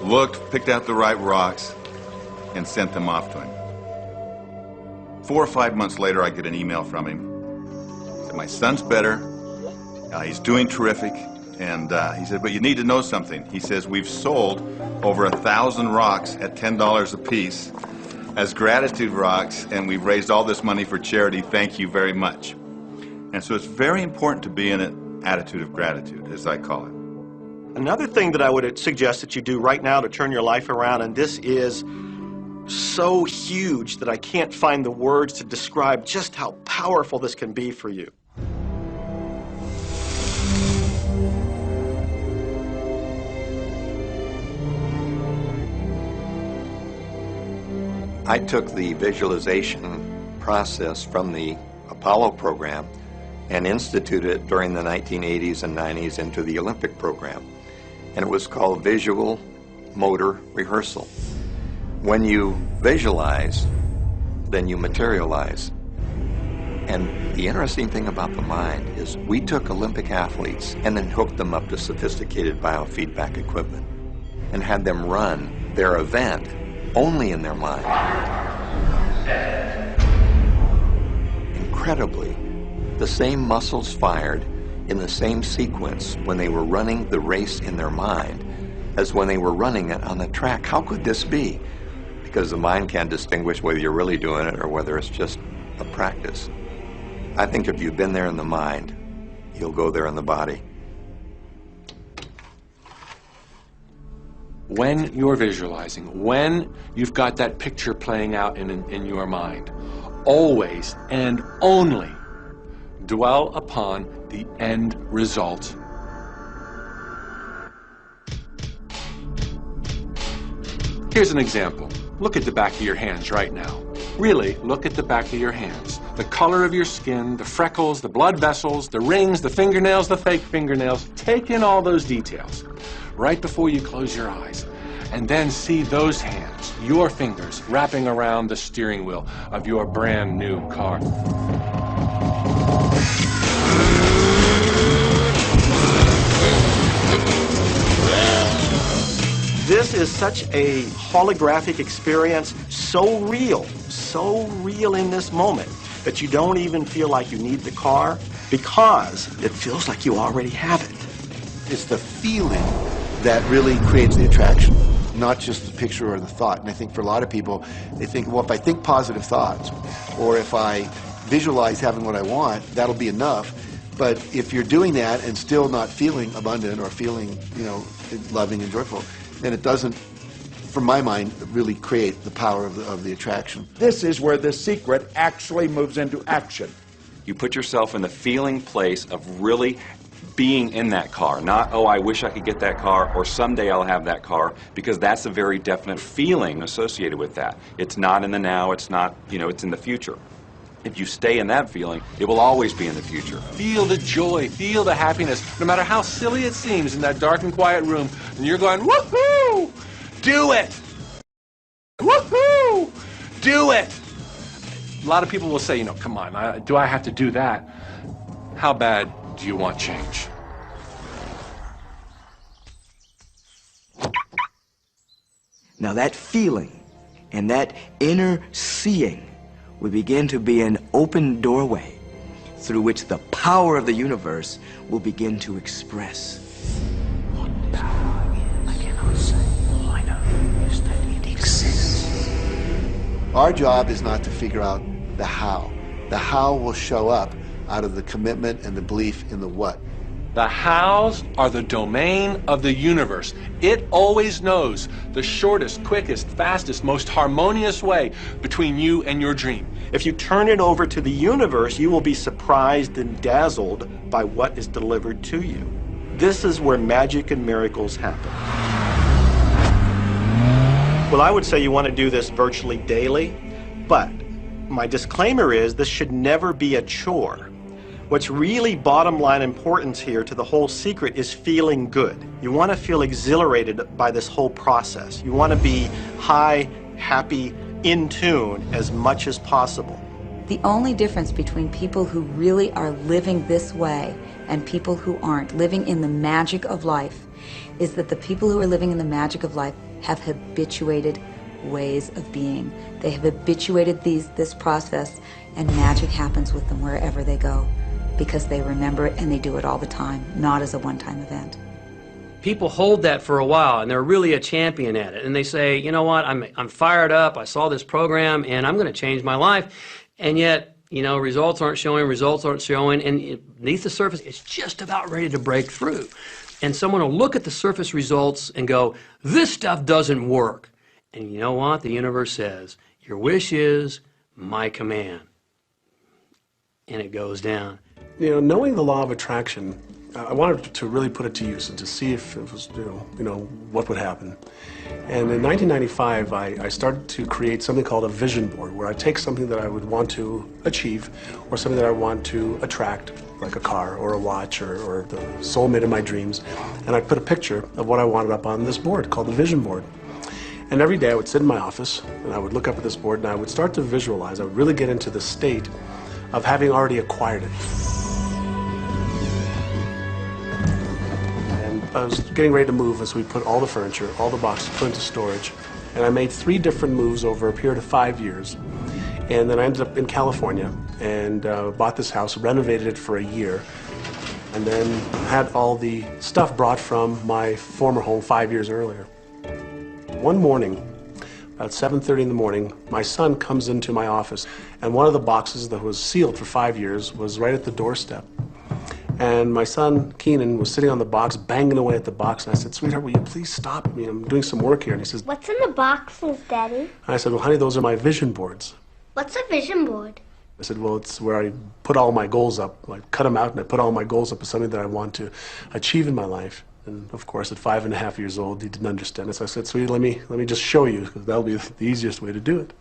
looked, picked out the right rocks, and sent them off to him. 4 or 5 months later, I get an email from him. He said, my son's better. He's doing terrific. And he said, but you need to know something. He says, we've sold over 1,000 rocks at $10 a piece as gratitude rocks, and we've raised all this money for charity. Thank you very much. And so it's very important to be in an attitude of gratitude, as I call it. Another thing that I would suggest that you do right now to turn your life around, and this is so huge that I can't find the words to describe just how powerful this can be for you. I took the visualization process from the Apollo program and instituted it during the 1980s and 90s into the Olympic program. And it was called visual motor rehearsal. When you visualize, then you materialize. And the interesting thing about the mind is we took Olympic athletes and then hooked them up to sophisticated biofeedback equipment and had them run their event only in their mind. Incredibly, the same muscles fired in the same sequence when they were running the race in their mind as when they were running it on the track. How could this be? Because the mind can't distinguish whether you're really doing it or whether it's just a practice. I think if you've been there in the mind, you'll go there in the body. When you're visualizing, when you've got that picture playing out in your mind, always and only dwell upon the end result. Here's an example. Look at the back of your hands right now. Really, look at the back of your hands. The color of your skin, the freckles, the blood vessels, the rings, the fingernails, the fake fingernails. Take in all those details right before you close your eyes. And then see those hands, your fingers, wrapping around the steering wheel of your brand new car. This is such a holographic experience, so real in this moment, that you don't even feel like you need the car because it feels like you already have it. It's the feeling that really creates the attraction, not just the picture or the thought. And I think for a lot of people, they think, well, if I think positive thoughts, or if I visualize having what I want, that'll be enough. But if you're doing that and still not feeling abundant or feeling, loving and joyful, then it doesn't, from my mind, really create the power of the attraction. This is where the secret actually moves into action. You put yourself in the feeling place of really being in that car, not, oh, I wish I could get that car, or someday I'll have that car, because that's a very definite feeling associated with that. It's not in the now, it's not, it's in the future. If you stay in that feeling, it will always be in the future. Feel the joy, feel the happiness, no matter how silly it seems in that dark and quiet room, and you're going, woohoo! Do it! Woohoo! Do it! A lot of people will say, come on, do I have to do that? How bad do you want change? Now that feeling and that inner seeing will begin to be an open doorway through which the power of the universe will begin to express. What power is, I cannot say. All I know is that it exists. Our job is not to figure out the how. The how will show up out of the commitment and the belief in the what. The hows are the domain of the universe. It always knows the shortest, quickest, fastest, most harmonious way between you and your dream. If you turn it over to the universe, you will be surprised and dazzled by what is delivered to you. This is where magic and miracles happen. Well, I would say you want to do this virtually daily, but my disclaimer is this should never be a chore. What's really bottom line importance here to the whole secret is feeling good. You want to feel exhilarated by this whole process. You want to be high, happy, in tune as much as possible. The only difference between people who really are living this way and people who aren't, living in the magic of life, is that the people who are living in the magic of life have habituated ways of being. They have habituated this process, and magic happens with them wherever they go, because they remember it and they do it all the time, not as a one-time event. People hold that for a while and they're really a champion at it, and they say, you know what, I'm fired up, I saw this program and I'm going to change my life, and yet, results aren't showing, and beneath the surface it's just about ready to break through. And someone will look at the surface results and go, this stuff doesn't work. And you know what? The universe says, your wish is my command. And it goes down. Knowing the law of attraction I wanted to really put it to use and to see if it was, what would happen. And in 1995, I started to create something called a vision board, where I take something that I would want to achieve, or something that I want to attract, like a car or a watch or the soulmate of my dreams, and I'd put a picture of what I wanted up on this board called the vision board. And every day I would sit in my office and I would look up at this board and I would start to visualize. I would really get into the state of having already acquired it. And I was getting ready to move as we put all the furniture, all the boxes put into storage. And I made 3 different moves over a period of 5 years. And then I ended up in California and bought this house, renovated it for a year, and then had all the stuff brought from my former home 5 years earlier. One morning, about 7:30 in the morning, my son comes into my office, and one of the boxes that was sealed for 5 years was right at the doorstep. And my son, Keenan, was sitting on the box, banging away at the box, and I said, "Sweetheart, will you please stop me? I'm doing some work here." And he says, "What's in the boxes, Daddy?" I said, "Well, honey, those are my vision boards." "What's a vision board?" I said, "Well, it's where I put all my goals up. I cut them out and I put all my goals up as something that I want to achieve in my life." And of course, at 5.5 years old, he didn't understand it. So I said, "Sweetie, let me just show you, because that'll be the easiest way to do it."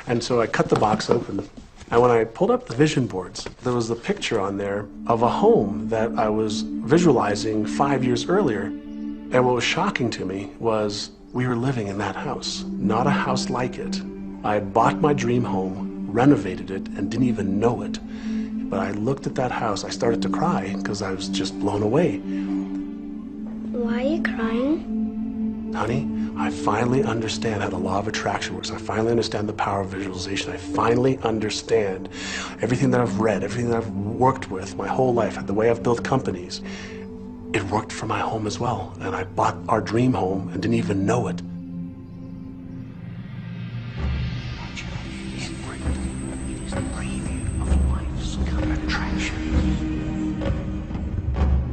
And so I cut the box open. And when I pulled up the vision boards, there was the picture on there of a home that I was visualizing 5 years earlier. And what was shocking to me was we were living in that house, not a house like it. I had bought my dream home, renovated it, and didn't even know it. But I looked at that house, I started to cry because I was just blown away. Why are you crying? Honey, I finally understand how the law of attraction works. I finally understand the power of visualization. I finally understand everything that I've read, everything that I've worked with my whole life, the way I've built companies. It worked for my home as well. And I bought our dream home and didn't even know it.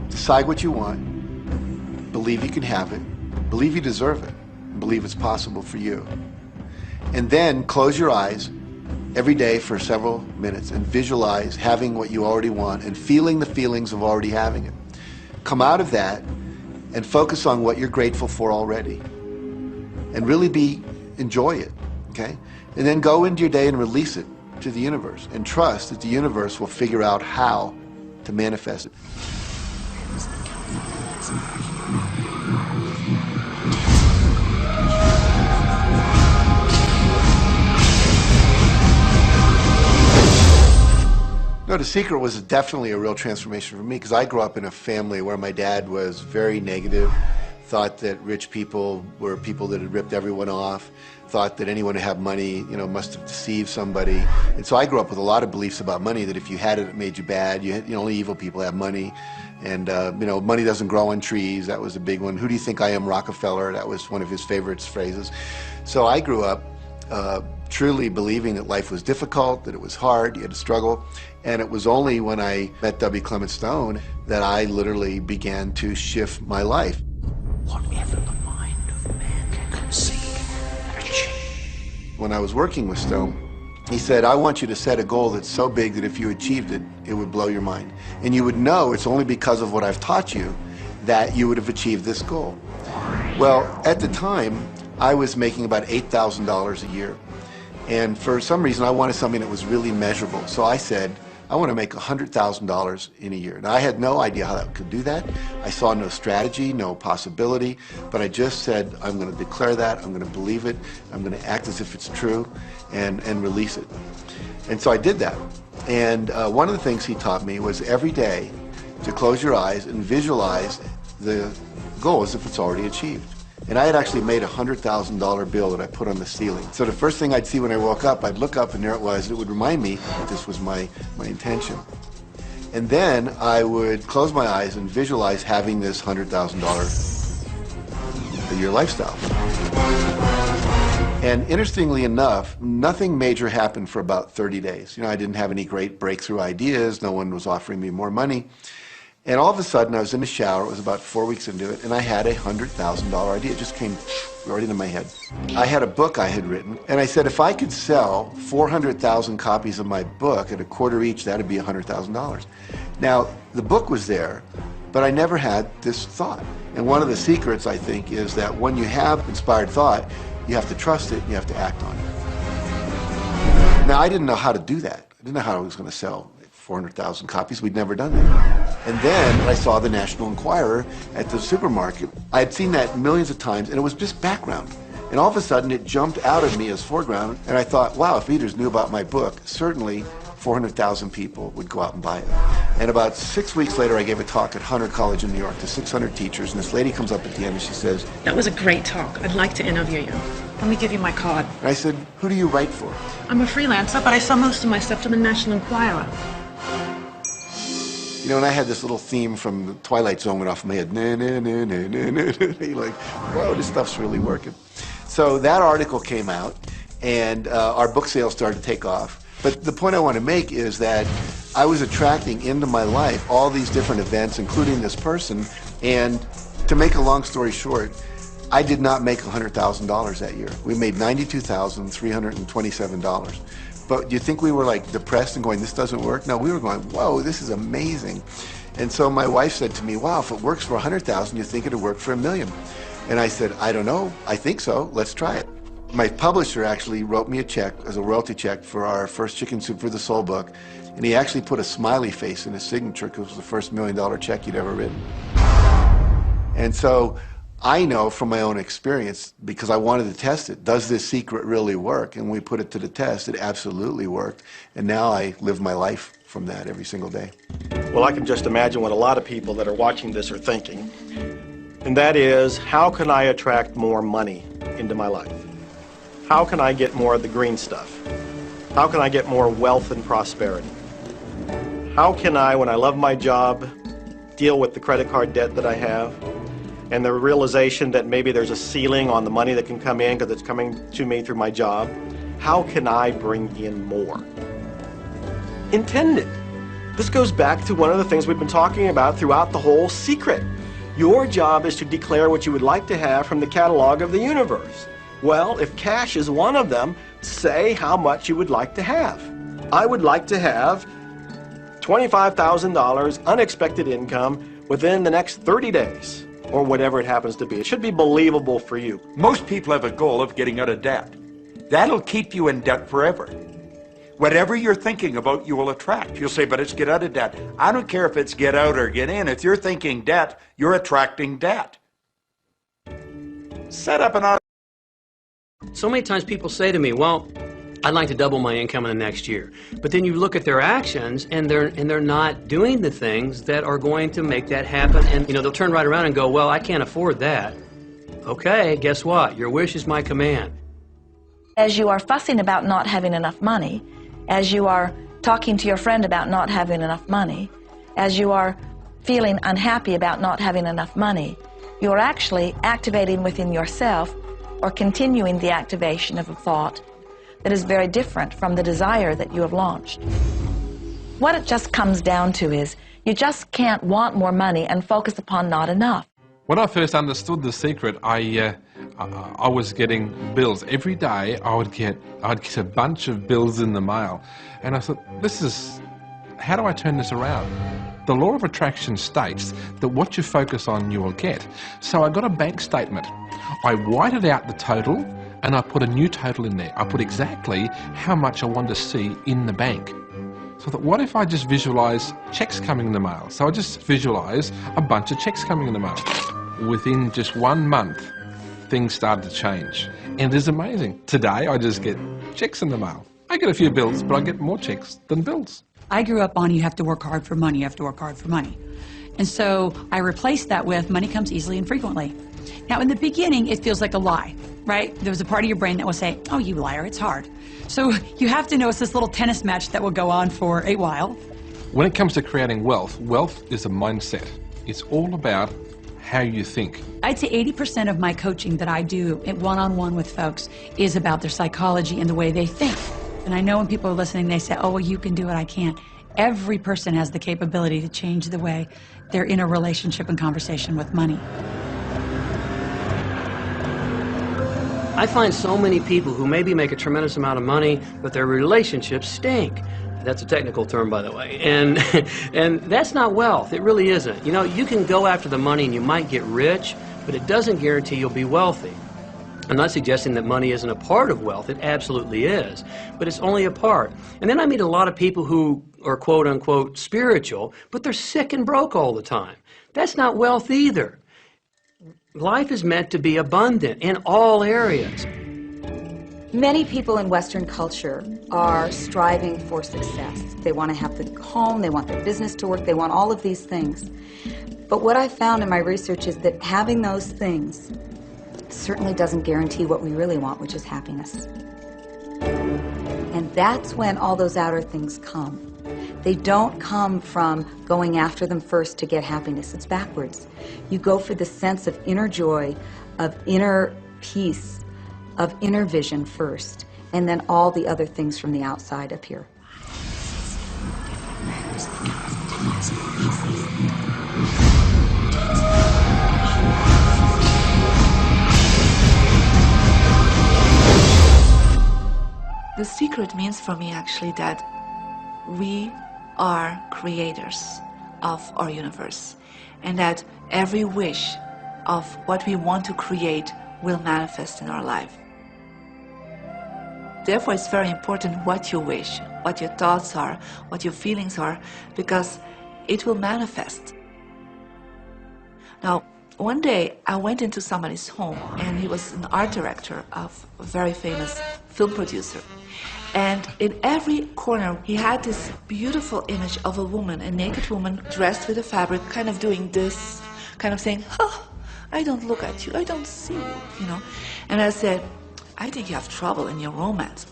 Decide what you want, believe you can have it, believe you deserve it, and believe it's possible for you. And then close your eyes every day for several minutes and visualize having what you already want and feeling the feelings of already having it. Come out of that and focus on what you're grateful for already. And really enjoy it, okay? And then go into your day and release it to the universe and trust that the universe will figure out how to manifest it. No, The Secret was definitely a real transformation for me, because I grew up in a family where my dad was very negative, thought that rich people were people that had ripped everyone off, thought that anyone who had money, must have deceived somebody. And so I grew up with a lot of beliefs about money, that if you had it, it made you bad. Only evil people have money. And, money doesn't grow on trees. That was a big one. Who do you think I am, Rockefeller? That was one of his favorite phrases. So I grew up truly believing that life was difficult, that it was hard, you had to struggle. And it was only when I met W. Clement Stone that I literally began to shift my life. Whatever the mind of man can conceive and achieve. When I was working with Stone, he said, "I want you to set a goal that's so big that if you achieved it, it would blow your mind. And you would know it's only because of what I've taught you that you would have achieved this goal." Well, at the time, I was making about $8,000 a year. And for some reason, I wanted something that was really measurable. So I said, I want to make $100,000 in a year. Now, I had no idea how I could do that. I saw no strategy, no possibility, but I just said, I'm going to declare that, I'm going to believe it, I'm going to act as if it's true, and release it. And so I did that. And one of the things he taught me was every day to close your eyes and visualize the goal as if it's already achieved. And I had actually made a $100,000 bill that I put on the ceiling. So the first thing I'd see when I woke up, I'd look up and there it was. It would remind me that this was my intention. And then I would close my eyes and visualize having this $100,000 a year lifestyle. And interestingly enough, nothing major happened for about 30 days. I didn't have any great breakthrough ideas. No one was offering me more money. And all of a sudden, I was in the shower, it was about 4 weeks into it, and I had a $100,000 idea. It just came right into my head. I had a book I had written, and I said, if I could sell 400,000 copies of my book at $0.25 each, that'd be $100,000. Now, the book was there, but I never had this thought. And one of the secrets, I think, is that when you have inspired thought, you have to trust it, and you have to act on it. Now, I didn't know how to do that. I didn't know how I was going to sell 400,000 copies. We'd never done that. And then I saw the National Enquirer at the supermarket. I had seen that millions of times, and it was just background. And all of a sudden, it jumped out of me as foreground, and I thought, wow, if readers knew about my book, certainly 400,000 people would go out and buy it. And about 6 weeks later, I gave a talk at Hunter College in New York to 600 teachers, and this lady comes up at the end and she says, "That was a great talk. I'd like to interview you. Let me give you my card." And I said, "Who do you write for?" "I'm a freelancer, but I sell most of my stuff to the National Enquirer." You know, and I had this little theme from the Twilight Zone went off in my head. Na, na, na, na, na, na, na. You're like, whoa, this stuff's really working. So that article came out, and our book sales started to take off. But the point I want to make is that I was attracting into my life all these different events, including this person. And to make a long story short, I did not make $100,000 that year. We made $92,327. But do you think we were like depressed and going, this doesn't work? No, we were going, whoa, this is amazing. And so my wife said to me, wow, if it works for 100,000, you think it'd work for $1 million? And I said, I don't know. I think so. Let's try it. My publisher actually wrote me a check as a royalty check for our first Chicken Soup for the Soul book. And he actually put a smiley face in his signature because it was the first $1 million check he'd ever written. And so I know from my own experience, because I wanted to test it, does this secret really work? And we put it to the test. It absolutely worked. And now I live my life from that every single day. Well, I can just imagine what a lot of people that are watching this are thinking. And that is, how can I attract more money into my life? How can I get more of the green stuff? How can I get more wealth and prosperity? How can I, when I love my job, deal with the credit card debt that I have? And the realization that maybe there's a ceiling on the money that can come in because it's coming to me through my job. How can I bring in more? Intended. This goes back to one of the things we've been talking about throughout the whole secret. Your job is to declare what you would like to have from the catalog of the universe. Well, if cash is one of them, say how much you would like to have. I would like to have $25,000 unexpected income within the next 30 days. Or whatever it happens to be. It should be believable for you. Most people have a goal of getting out of debt. That'll keep you in debt forever. Whatever you're thinking about, you will attract. You'll say, but it's get out of debt. I don't care if it's get out or get in. If you're thinking debt, you're attracting debt. Set up an... So many times people say to me, well, I'd like to double my income in the next year. But then you look at their actions and they're not doing the things that are going to make that happen. And they'll turn right around and go, well, I can't afford that. Okay, guess what? Your wish is my command. As you are fussing about not having enough money, as you are talking to your friend about not having enough money, as you are feeling unhappy about not having enough money, you are actually activating within yourself or continuing the activation of a thought that is very different from the desire that you have launched. What it just comes down to is you just can't want more money and focus upon not enough. When I first understood the secret, I was getting bills. Every day I'd get a bunch of bills in the mail. And I thought, how do I turn this around? The law of attraction states that what you focus on, you will get. So I got a bank statement. I whited out the total, and I put a new total in there. I put exactly how much I want to see in the bank. So I thought, what if I just visualize checks coming in the mail? So I just visualize a bunch of checks coming in the mail. Within just 1 month, things started to change. And it is amazing. Today, I just get checks in the mail. I get a few bills, but I get more checks than bills. I grew up on you have to work hard for money, you have to work hard for money. And so I replaced that with money comes easily and frequently. Now, in the beginning, it feels like a lie, right? There was a part of your brain that will say, oh, you liar, it's hard. So you have to know it's this little tennis match that will go on for a while. When it comes to creating wealth, wealth is a mindset. It's all about how you think. I'd say 80% of my coaching that I do one-on-one with folks is about their psychology and the way they think. And I know when people are listening, they say, oh, well, you can do it, I can't. Every person has the capability to change the way they're in a relationship and conversation with money. I find so many people who maybe make a tremendous amount of money, but their relationships stink. That's a technical term, by the way. And that's not wealth. It really isn't. You know, you can go after the money and you might get rich, but it doesn't guarantee you'll be wealthy. I'm not suggesting that money isn't a part of wealth. It absolutely is. But it's only a part. And then I meet a lot of people who are quote-unquote spiritual, but they're sick and broke all the time. That's not wealth either. Life is meant to be abundant in all areas. Many people in Western culture are striving for success. They want to have the home, they want their business to work, they want all of these things. But what I found in my research is that having those things certainly doesn't guarantee what we really want, which is happiness. And that's when all those outer things come. They don't come from going after them first to get happiness. It's backwards. You go for the sense of inner joy, of inner peace, of inner vision first, and then all the other things from the outside appear. The secret means for me actually that we are creators of our universe, and that every wish of what we want to create will manifest in our life. Therefore, it's very important what you wish, what your thoughts are, what your feelings are, because it will manifest. Now, one day I went into somebody's home, and he was an art director of a very famous film producer. And in every corner, he had this beautiful image of a woman, a naked woman dressed with a fabric, kind of doing this, kind of saying, "Oh, I don't look at you, I don't see you," you know. And I said, "I think you have trouble in your romance."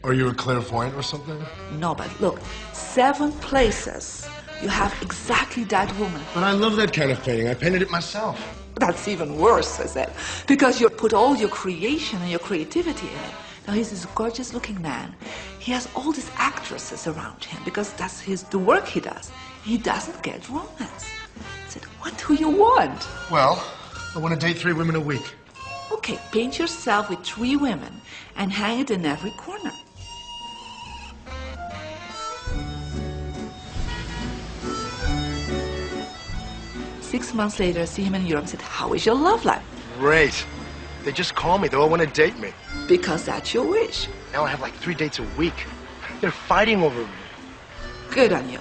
Are you a clairvoyant or something? No, but look, 7 places you have exactly that woman. But I love that kind of painting. I painted it myself. That's even worse, I said, because you put all your creation and your creativity in it. Now, he's this gorgeous-looking man. He has all these actresses around him because that's the work he does. He doesn't get romance. I said, "What do you want?" Well, I want to date 3 women a week. Okay, paint yourself with 3 women and hang it in every corner. Six months later, I see him in Europe and said, "How is your love life?" Great. They just call me. They all want to date me. Because that's your wish. Now I have like 3 dates a week. They're fighting over me. Good on you.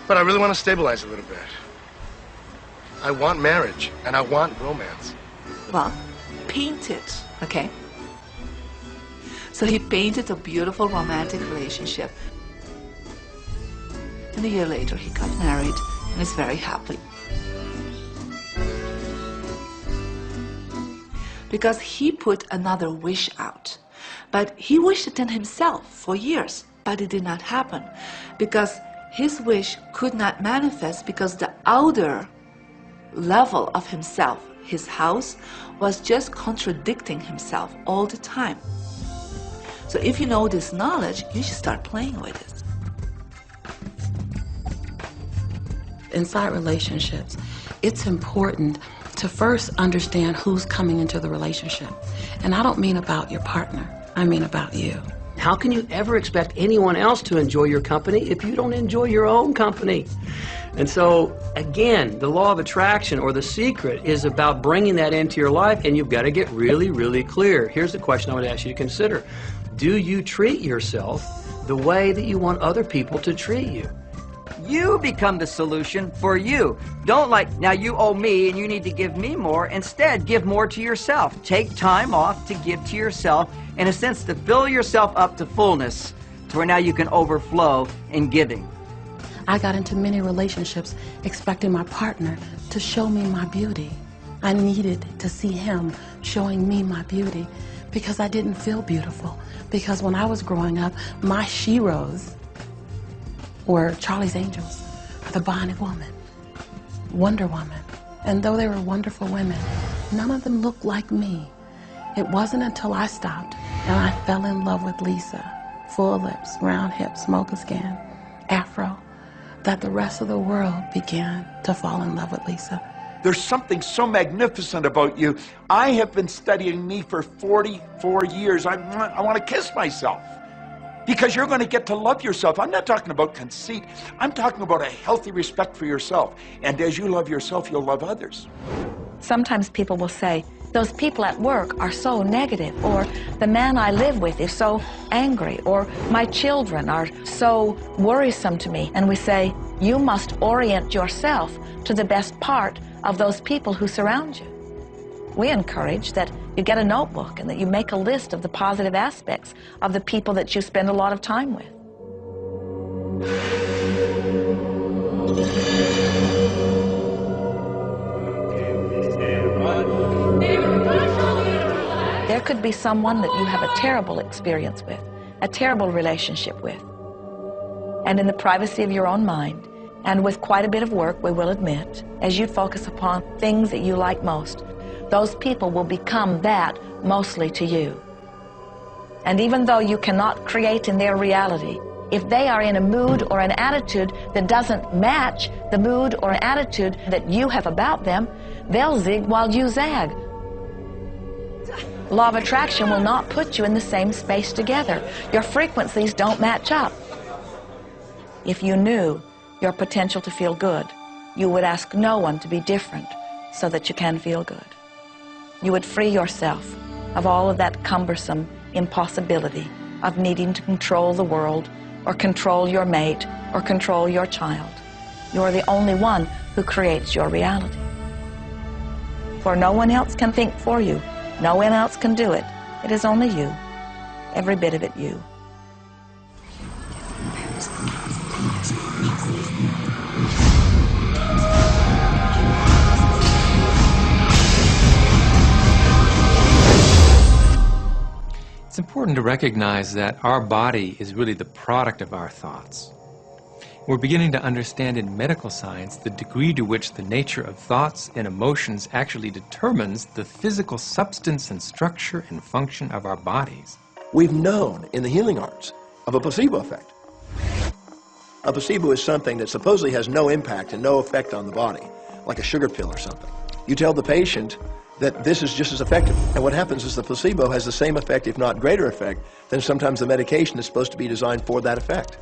But I really want to stabilize a little bit. I want marriage, and I want romance. Well, paint it, okay? So he painted a beautiful romantic relationship. And a year later, he got married and is very happy. Because he put another wish out. But he wished it in himself for years, but it did not happen. Because his wish could not manifest because the outer level of himself, his house, was just contradicting himself all the time. So if you know this knowledge, you should start playing with it. Inside relationships, it's important to first understand who's coming into the relationship. And I don't mean about your partner, I mean about you. How can you ever expect anyone else to enjoy your company if you don't enjoy your own company? And so, again, the law of attraction, or the secret, is about bringing that into your life, and you've got to get really, really clear. Here's the question I would ask you to consider. Do you treat yourself the way that you want other people to treat you? You become the solution for you. Don't now you owe me and you need to give me more. Instead, give more to yourself. Take time off to give to yourself, in a sense, to fill yourself up to fullness, to where now you can overflow in giving. I got into many relationships expecting my partner to show me my beauty. I needed to see him showing me my beauty because I didn't feel beautiful. Because when I was growing up, my sheroes were Charlie's Angels, the Bionic Woman, Wonder Woman. And though they were wonderful women, none of them looked like me. It wasn't until I stopped and I fell in love with Lisa, full lips, round hips, mocha skin, afro, that the rest of the world began to fall in love with Lisa. There's something so magnificent about you. I have been studying me for 44 years. I want to kiss myself. Because you're going to get to love yourself. I'm not talking about conceit. I'm talking about a healthy respect for yourself. And as you love yourself, you'll love others. Sometimes people will say, those people at work are so negative, or the man I live with is so angry, or my children are so worrisome to me. And we say, you must orient yourself to the best part of those people who surround you. We encourage that you get a notebook and that you make a list of the positive aspects of the people that you spend a lot of time with. There could be someone that you have a terrible experience with, a terrible relationship with. And in the privacy of your own mind, and with quite a bit of work, we will admit, as you focus upon things that you like most, those people will become that mostly to you. And even though you cannot create in their reality, if they are in a mood or an attitude that doesn't match the mood or attitude that you have about them, they'll zig while you zag. Law of attraction will not put you in the same space together. Your frequencies don't match up. If you knew your potential to feel good, you would ask no one to be different so that you can feel good. You would free yourself of all of that cumbersome impossibility of needing to control the world or control your mate or control your child. You are the only one who creates your reality. For no one else can think for you. No one else can do it. It is only you. Every bit of it you. It's important to recognize that our body is really the product of our thoughts. We're beginning to understand in medical science the degree to which the nature of thoughts and emotions actually determines the physical substance and structure and function of our bodies. We've known in the healing arts of a placebo effect. A placebo is something that supposedly has no impact and no effect on the body, like a sugar pill or something. You tell the patient that this is just as effective. And what happens is the placebo has the same effect, if not greater effect, than sometimes the medication is supposed to be designed for that effect.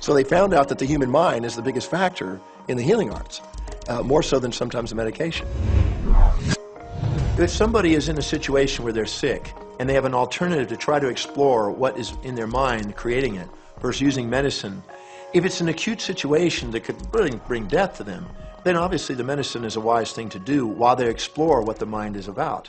So they found out that the human mind is the biggest factor in the healing arts, more so than sometimes the medication. If somebody is in a situation where they're sick and they have an alternative to try to explore what is in their mind creating it versus using medicine, if it's an acute situation that could really bring death to them, then obviously the medicine is a wise thing to do while they explore what the mind is about.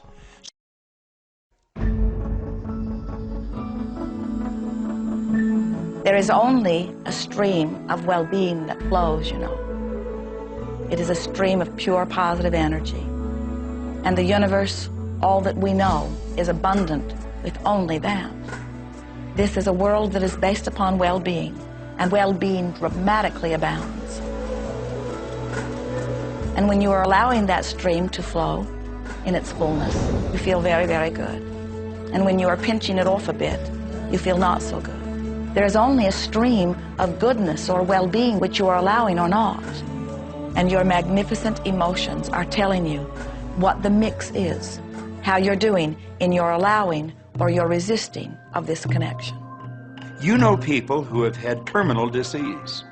There is only a stream of well-being that flows, you know. It is a stream of pure positive energy. And the universe, all that we know, is abundant with only that. This is a world that is based upon well-being, and well-being dramatically abounds. And when you are allowing that stream to flow in its fullness, you feel very, very good. And when you are pinching it off a bit, you feel not so good. There is only a stream of goodness or well-being which you are allowing or not. And your magnificent emotions are telling you what the mix is, how you're doing in your allowing or your resisting of this connection. You know people who have had terminal disease.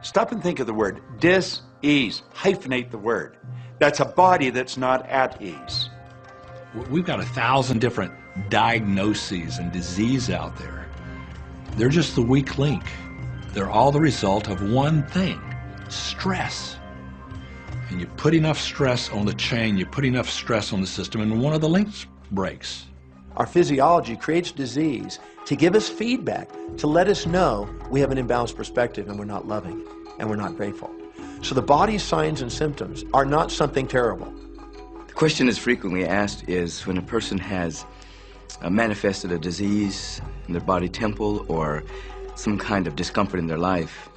Stop and think of the word dis-ease. Hyphenate the word. That's a body that's not at ease. We've got 1,000 different diagnoses and disease out there. They're just the weak link. They're all the result of one thing: stress. And you put enough stress on the chain, you put enough stress on the system, and one of the links breaks. Our physiology creates disease to give us feedback, to let us know we have an imbalanced perspective and we're not loving and we're not grateful. So the body's signs and symptoms are not something terrible. The question that's frequently asked is when a person has manifested a disease in their body temple or some kind of discomfort in their life,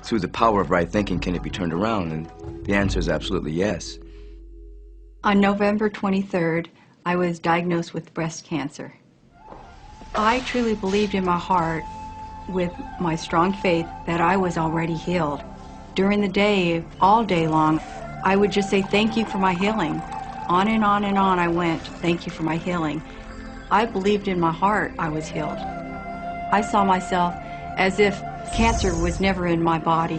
through the power of right thinking, can it be turned around? And the answer is absolutely yes. On November 23rd, I was diagnosed with breast cancer. I truly believed in my heart, with my strong faith, that I was already healed. During the day, all day long, I would just say, thank you for my healing. On and on and on I went, thank you for my healing. I believed in my heart I was healed. I saw myself as if cancer was never in my body.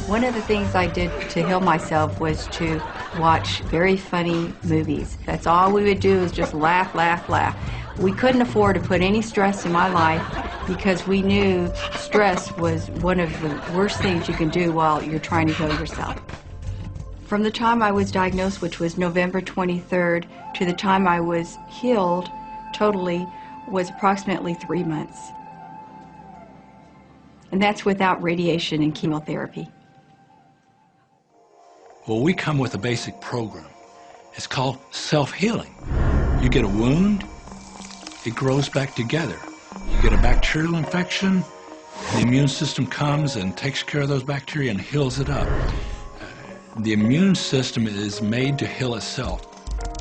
One of the things I did to heal myself was to watch very funny movies. That's all we would do is just laugh, laugh, laugh. We couldn't afford to put any stress in my life because we knew stress was one of the worst things you can do while you're trying to heal yourself. From the time I was diagnosed, which was November 23rd, to the time I was healed totally was approximately 3 months. And that's without radiation and chemotherapy. Well, we come with a basic program. It's called self-healing. You get a wound, it grows back together. You get a bacterial infection, the immune system comes and takes care of those bacteria and heals it up. The immune system is made to heal itself.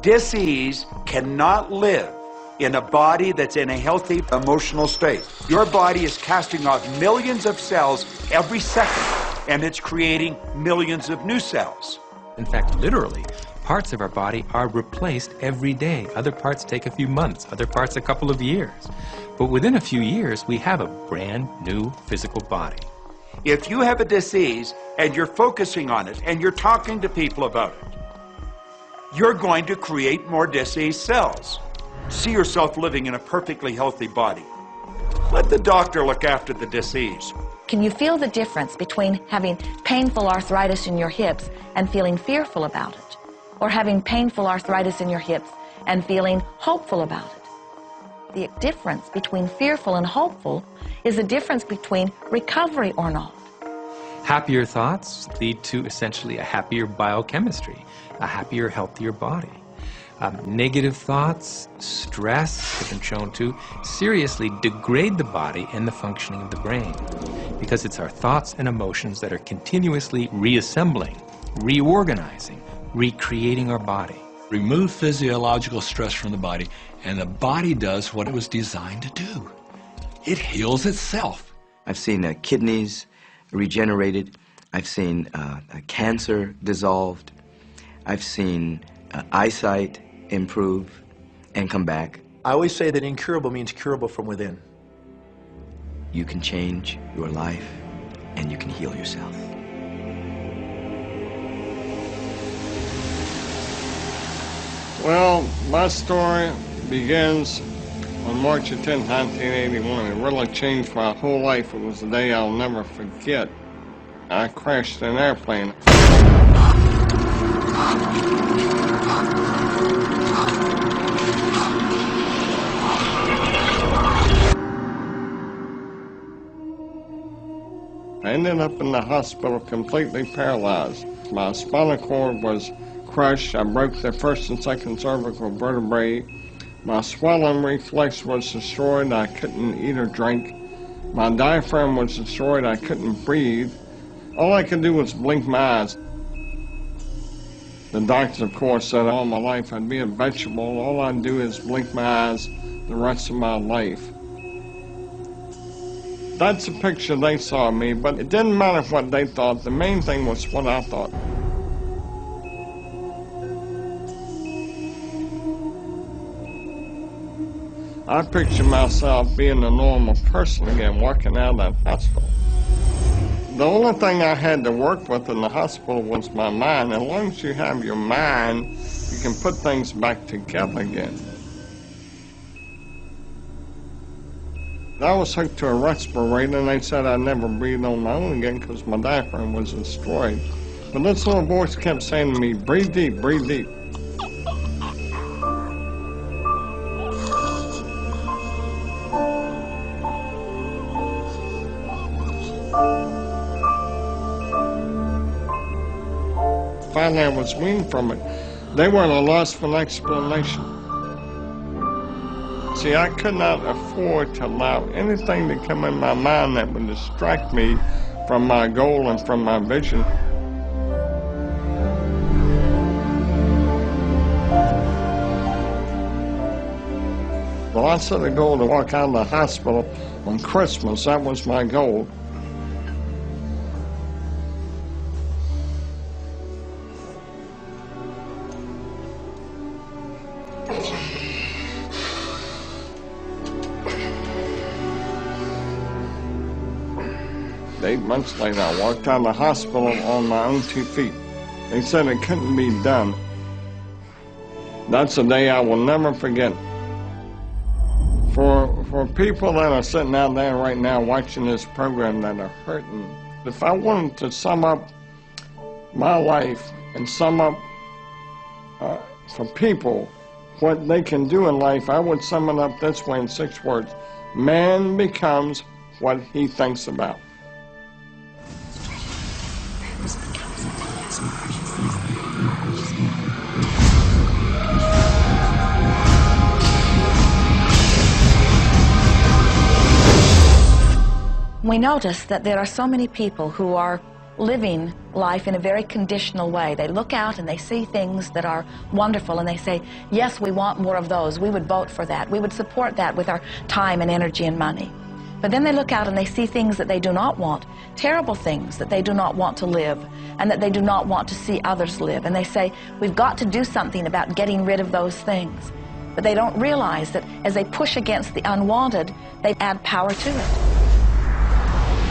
Dis-ease cannot live in a body that's in a healthy emotional state. Your body is casting off millions of cells every second, and it's creating millions of new cells. In fact, literally, parts of our body are replaced every day. Other parts take a few months, other parts a couple of years. But within a few years, we have a brand new physical body. If you have a disease and you're focusing on it and you're talking to people about it, you're going to create more disease cells. See yourself living in a perfectly healthy body. Let the doctor look after the disease. Can you feel the difference between having painful arthritis in your hips and feeling fearful about it? Or having painful arthritis in your hips and feeling hopeful about it? The difference between fearful and hopeful is the difference between recovery or not. Happier thoughts lead to essentially a happier biochemistry, a happier, healthier body. Negative thoughts, stress have been shown to seriously degrade the body and the functioning of the brain, because it's our thoughts and emotions that are continuously reassembling, reorganizing, recreating our body. Remove physiological stress from the body, and the body does what it was designed to do. It heals itself. I've seen kidneys regenerated. I've seen cancer dissolved. I've seen eyesight improve and come back. I always say that incurable means curable from within. You can change your life and you can heal yourself. Well, my story begins on March 10, 1981. It really changed my whole life. It was a day I'll never forget. I crashed an airplane. I ended up in the hospital completely paralyzed. My spinal cord was crushed. I broke the first and second cervical vertebrae. My swallowing reflex was destroyed. I couldn't eat or drink. My diaphragm was destroyed. I couldn't breathe. All I could do was blink my eyes. The doctors, of course, said all my life I'd be a vegetable. All I'd do is blink my eyes the rest of my life. That's the picture they saw of me, but it didn't matter what they thought. The main thing was what I thought. I picture myself being a normal person again, walking out of that hospital. The only thing I had to work with in the hospital was my mind. As long as you have your mind, you can put things back together again. I was hooked to a respirator, and they said I'd never breathe on my own again because my diaphragm was destroyed. But this little voice kept saying to me, breathe deep, breathe deep. Finally, I was weaned from it. They were at a loss for an explanation. See, I could not afford to allow anything to come in my mind that would distract me from my goal and from my vision. Well, I set a goal to walk out of the hospital on Christmas. That was my goal. 8 months later, I walked out of the hospital on my own 2 feet. They said it couldn't be done. That's a day I will never forget. For people that are sitting out there right now watching this program that are hurting, if I wanted to sum up my life and sum up for people what they can do in life, I would sum it up this way in 6 words. Man becomes what he thinks about. We notice that there are so many people who are living life in a very conditional way. They look out and they see things that are wonderful and they say, yes, we want more of those. We would vote for that. We would support that with our time and energy and money. But then they look out and they see things that they do not want, terrible things that they do not want to live and that they do not want to see others live. And they say, we've got to do something about getting rid of those things. But they don't realize that as they push against the unwanted, they add power to it.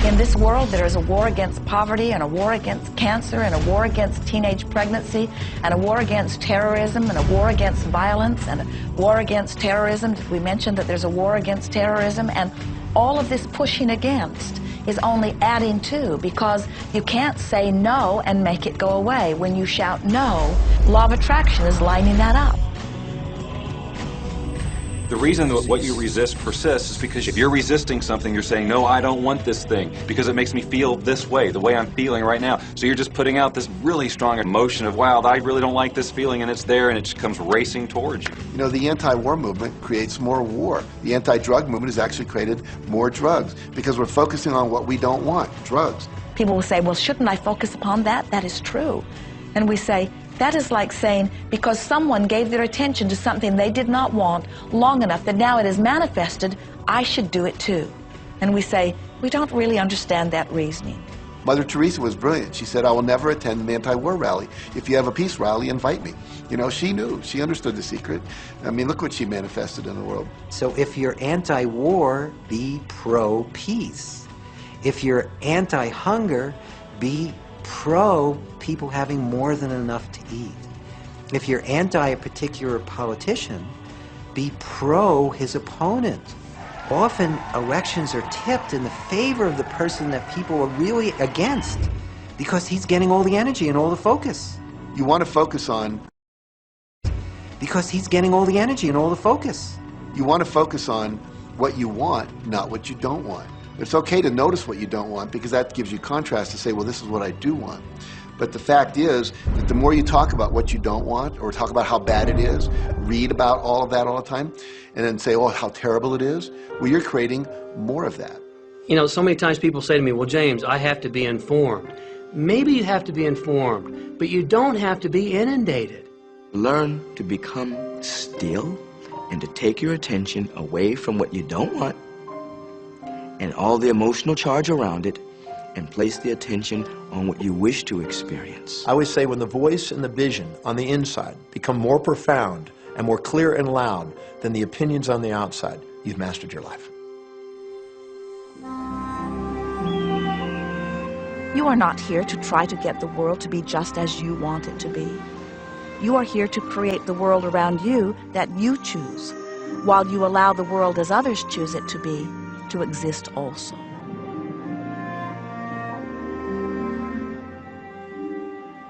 In this world, there is a war against poverty and a war against cancer and a war against teenage pregnancy and a war against terrorism and a war against violence and a war against terrorism. We mentioned that there's a war against terrorism, and all of this pushing against is only adding to, because you can't say no and make it go away. When you shout no, law of attraction is lining that up. The reason that what you resist persists is because if you're resisting something, you're saying, no, I don't want this thing because it makes me feel this way, the way I'm feeling right now. So you're just putting out this really strong emotion of, wow, I really don't like this feeling, and it's there, and it just comes racing towards you. You know, the anti-war movement creates more war. The anti-drug movement has actually created more drugs because we're focusing on what we don't want, drugs. People will say, well, shouldn't I focus upon that? That is true. And we say, that is like saying, because someone gave their attention to something they did not want long enough that now it is manifested, I should do it too. And we say, we don't really understand that reasoning. Mother Teresa was brilliant. She said, I will never attend an anti-war rally. If you have a peace rally, invite me. You know, she knew. She understood the secret. I mean, look what she manifested in the world. So if you're anti-war, be pro-peace. If you're anti-hunger, be pro people having more than enough to eat. If you're anti a particular politician, be pro his opponent. Often elections are tipped in the favor of the person that people are really against because he's getting all the energy and all the focus. You want to focus on... Because he's getting all the energy and all the focus. You want to focus on what you want, not what you don't want. It's okay to notice what you don't want because that gives you contrast to say, well, this is what I do want. But the fact is that the more you talk about what you don't want or talk about how bad it is, read about all of that all the time, and then say, oh, how terrible it is, well, you're creating more of that. You know, so many times people say to me, well, James, I have to be informed. Maybe you have to be informed, but you don't have to be inundated. Learn to become still and to take your attention away from what you don't want and all the emotional charge around it, and place the attention on what you wish to experience. I always say when the voice and the vision on the inside become more profound and more clear and loud than the opinions on the outside, you've mastered your life. You are not here to try to get the world to be just as you want it to be. You are here to create the world around you that you choose, while you allow the world as others choose it to be, to exist also.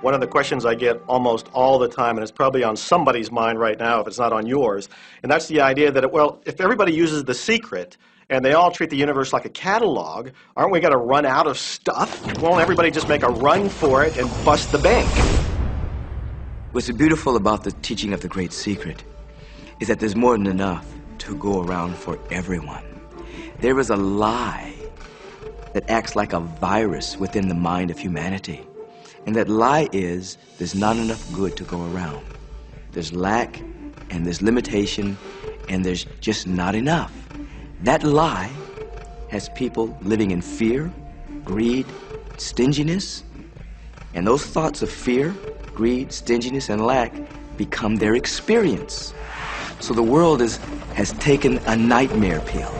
One of the questions I get almost all the time, and it's probably on somebody's mind right now if it's not on yours, and that's the idea that, well, if everybody uses The Secret and they all treat the universe like a catalog, aren't we going to run out of stuff? Won't everybody just make a run for it and bust the bank? What's beautiful about the teaching of the Great Secret is that there's more than enough to go around for everyone. There is a lie that acts like a virus within the mind of humanity. And that lie is there's not enough good to go around. There's lack, and there's limitation, and there's just not enough. That lie has people living in fear, greed, stinginess, and those thoughts of fear, greed, stinginess, and lack become their experience. So the world has taken a nightmare pill.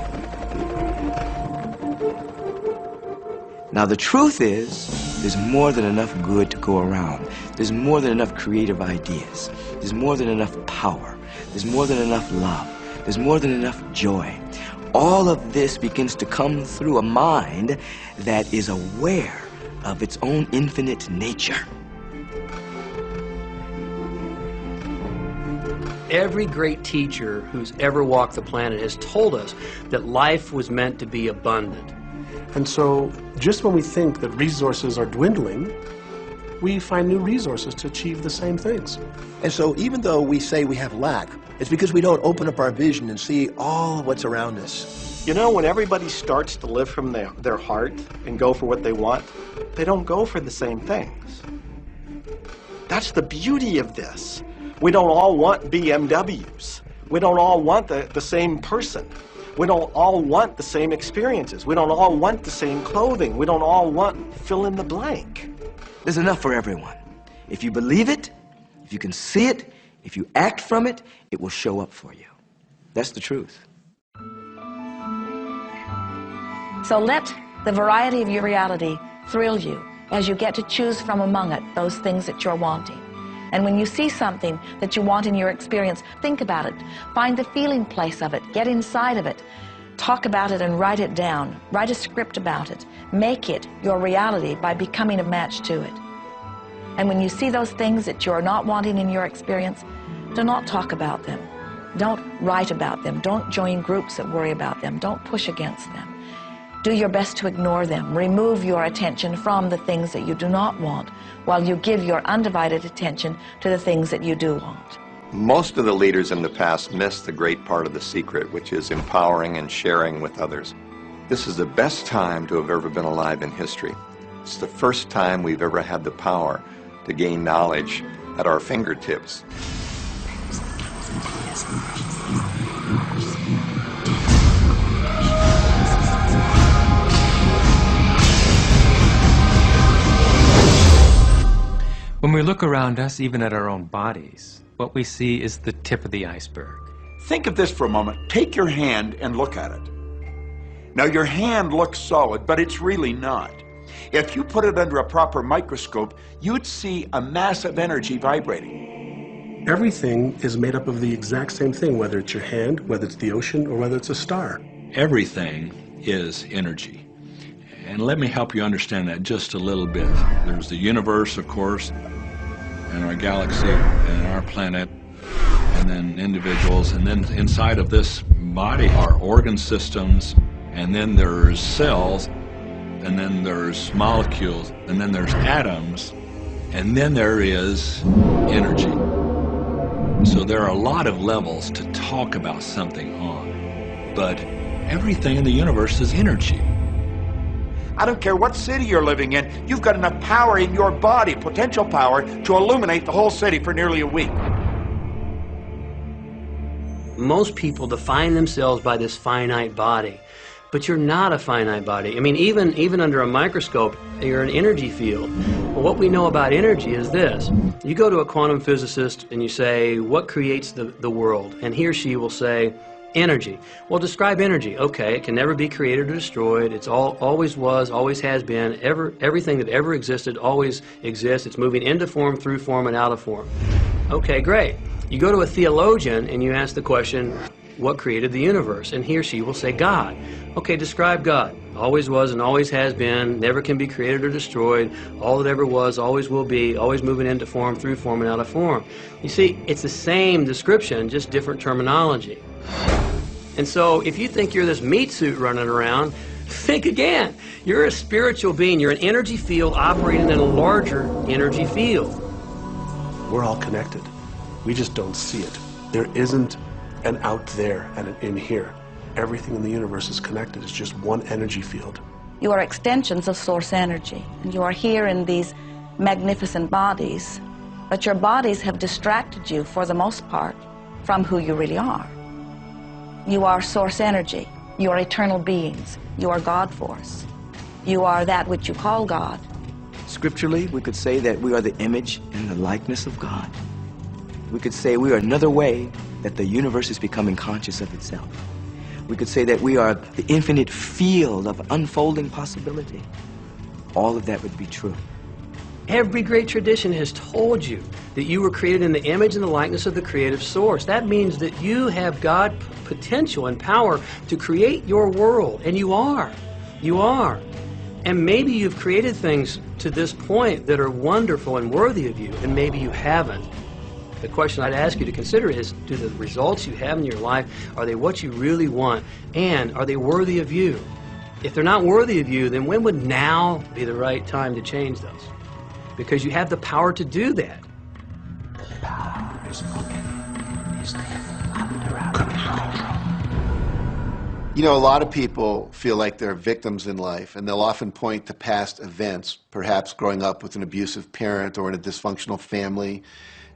Now, the truth is, there's more than enough good to go around. There's more than enough creative ideas. There's more than enough power. There's more than enough love. There's more than enough joy. All of this begins to come through a mind that is aware of its own infinite nature. Every great teacher who's ever walked the planet has told us that life was meant to be abundant. And so, just when we think that resources are dwindling, we find new resources to achieve the same things. And so even though we say we have lack, it's because we don't open up our vision and see all of what's around us. You know, when everybody starts to live from their heart and go for what they want, they don't go for the same things. That's the beauty of this. We don't all want BMWs. We don't all want the same person. We don't all want the same experiences. We don't all want the same clothing. We don't all want fill in the blank. There's enough for everyone. If you believe it, if you can see it, if you act from it, it will show up for you. That's the truth. So let the variety of your reality thrill you as you get to choose from among it those things that you're wanting. And when you see something that you want in your experience, think about it. Find the feeling place of it. Get inside of it. Talk about it and write it down. Write a script about it. Make it your reality by becoming a match to it. And when you see those things that you're not wanting in your experience, do not talk about them. Don't write about them. Don't join groups that worry about them. Don't push against them. Do your best to ignore them. Remove your attention from the things that you do not want while you give your undivided attention to the things that you do want. Most of the leaders in the past missed the great part of the secret, which is empowering and sharing with others. This is the best time to have ever been alive in history. It's the first time we've ever had the power to gain knowledge at our fingertips. When we look around us, even at our own bodies, what we see is the tip of the iceberg. Think of this for a moment. Take your hand and look at it. Now, your hand looks solid, but it's really not. If you put it under a proper microscope, you'd see a massive energy vibrating. Everything is made up of the exact same thing, whether it's your hand, whether it's the ocean, or whether it's a star. Everything is energy. And let me help you understand that just a little bit. There's the universe, of course, and our galaxy, and our planet, and then individuals, and then inside of this body are organ systems, and then there's cells, and then there's molecules, and then there's atoms, and then there is energy. So there are a lot of levels to talk about something on, but everything in the universe is energy. I don't care what city you're living in, you've got enough power in your body, potential power, to illuminate the whole city for nearly a week. Most people define themselves by this finite body, but you're not a finite body. I mean, even under a microscope, you're an energy field. Well, what we know about energy is this. You go to a quantum physicist and you say, what creates the world? And he or she will say, energy. Well, describe energy. Okay, it can never be created or destroyed. It's always was, always has been. Everything that ever existed always exists. It's moving into form, through form, and out of form. Okay, great. You go to a theologian and you ask the question, what created the universe? And he or she will say, God. Okay, describe God. Always was and always has been, never can be created or destroyed, all that ever was, always will be, always moving into form, through form, and out of form. You see, it's the same description, just different terminology. And so if you think you're this meat suit running around, think again. You're a spiritual being. You're an energy field operating in a larger energy field. We're all connected. We just don't see it. There isn't an out there and an in here. Everything in the universe is connected. It's just one energy field. You are extensions of source energy, and you are here in these magnificent bodies, but your bodies have distracted you, for the most part, from who you really are. You are source energy. You are eternal beings. You are God force. You are that which you call God. Scripturally, we could say that we are the image and the likeness of God. We could say we are another way that the universe is becoming conscious of itself. We could say that we are the infinite field of unfolding possibility. all of that would be true. Every great tradition has told you that you were created in the image and the likeness of the creative source. That means that you have God potential and power to create your world, and you are. You are. And maybe you've created things to this point that are wonderful and worthy of you, and maybe you haven't. The question I'd ask you to consider is, do the results you have in your life, are they what you really want, and are they worthy of you? If they're not worthy of you, then when would now be the right time to change those? Because you have the power to do that. You know, a lot of people feel like they're victims in life, and they'll often point to past events, perhaps growing up with an abusive parent or in a dysfunctional family.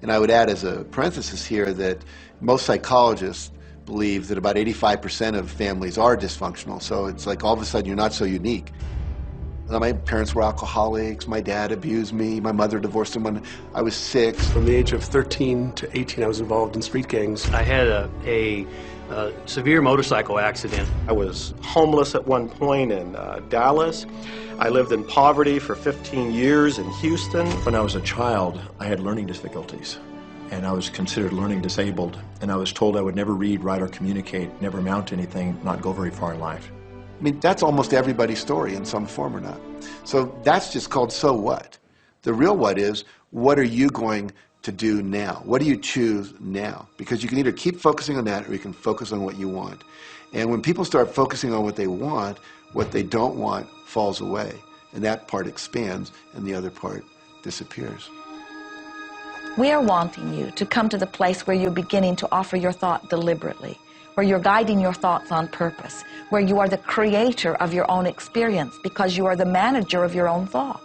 And I would add as a parenthesis here that most psychologists believe that about 85% of families are dysfunctional. So it's like all of a sudden you're not so unique. My parents were alcoholics, my dad abused me, my mother divorced him when I was 6. From the age of 13 to 18, I was involved in street gangs. I had a severe motorcycle accident. I was homeless at one point in Dallas. I lived in poverty for 15 years in Houston. When I was a child, I had learning difficulties, and I was considered learning disabled, and I was told I would never read, write, or communicate, never amount to anything, not go very far in life. I mean, that's almost everybody's story in some form or not. So that's just called so what. The real what is, what are you going to do now? What do you choose now? Because you can either keep focusing on that or you can focus on what you want. And when people start focusing on what they want, what they don't want falls away. And that part expands and the other part disappears. We are wanting you to come to the place where you're beginning to offer your thought deliberately, where you're guiding your thoughts on purpose, where you are the creator of your own experience because you are the manager of your own thoughts.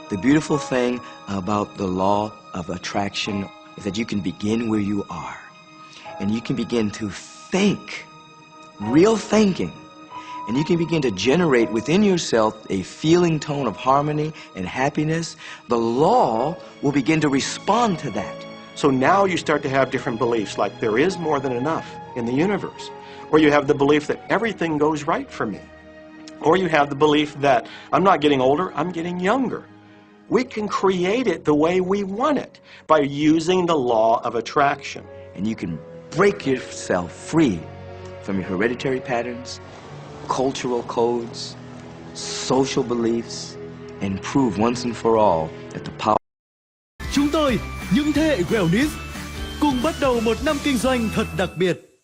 The beautiful thing about the law of attraction is that you can begin where you are, and you can begin to think, real thinking, and you can begin to generate within yourself a feeling tone of harmony and happiness. The law will begin to respond to that. So now you start to have different beliefs, like there is more than enough in the universe. Or you have the belief that everything goes right for me. Or you have the belief that I'm not getting older, I'm getting younger. We can create it the way we want it by using the law of attraction. And you can break yourself free from your hereditary patterns, cultural codes, social beliefs, and prove once and for all that the power. Chúng tôi, những thế hệ Wellness, cùng bắt đầu một năm kinh doanh thật đặc biệt.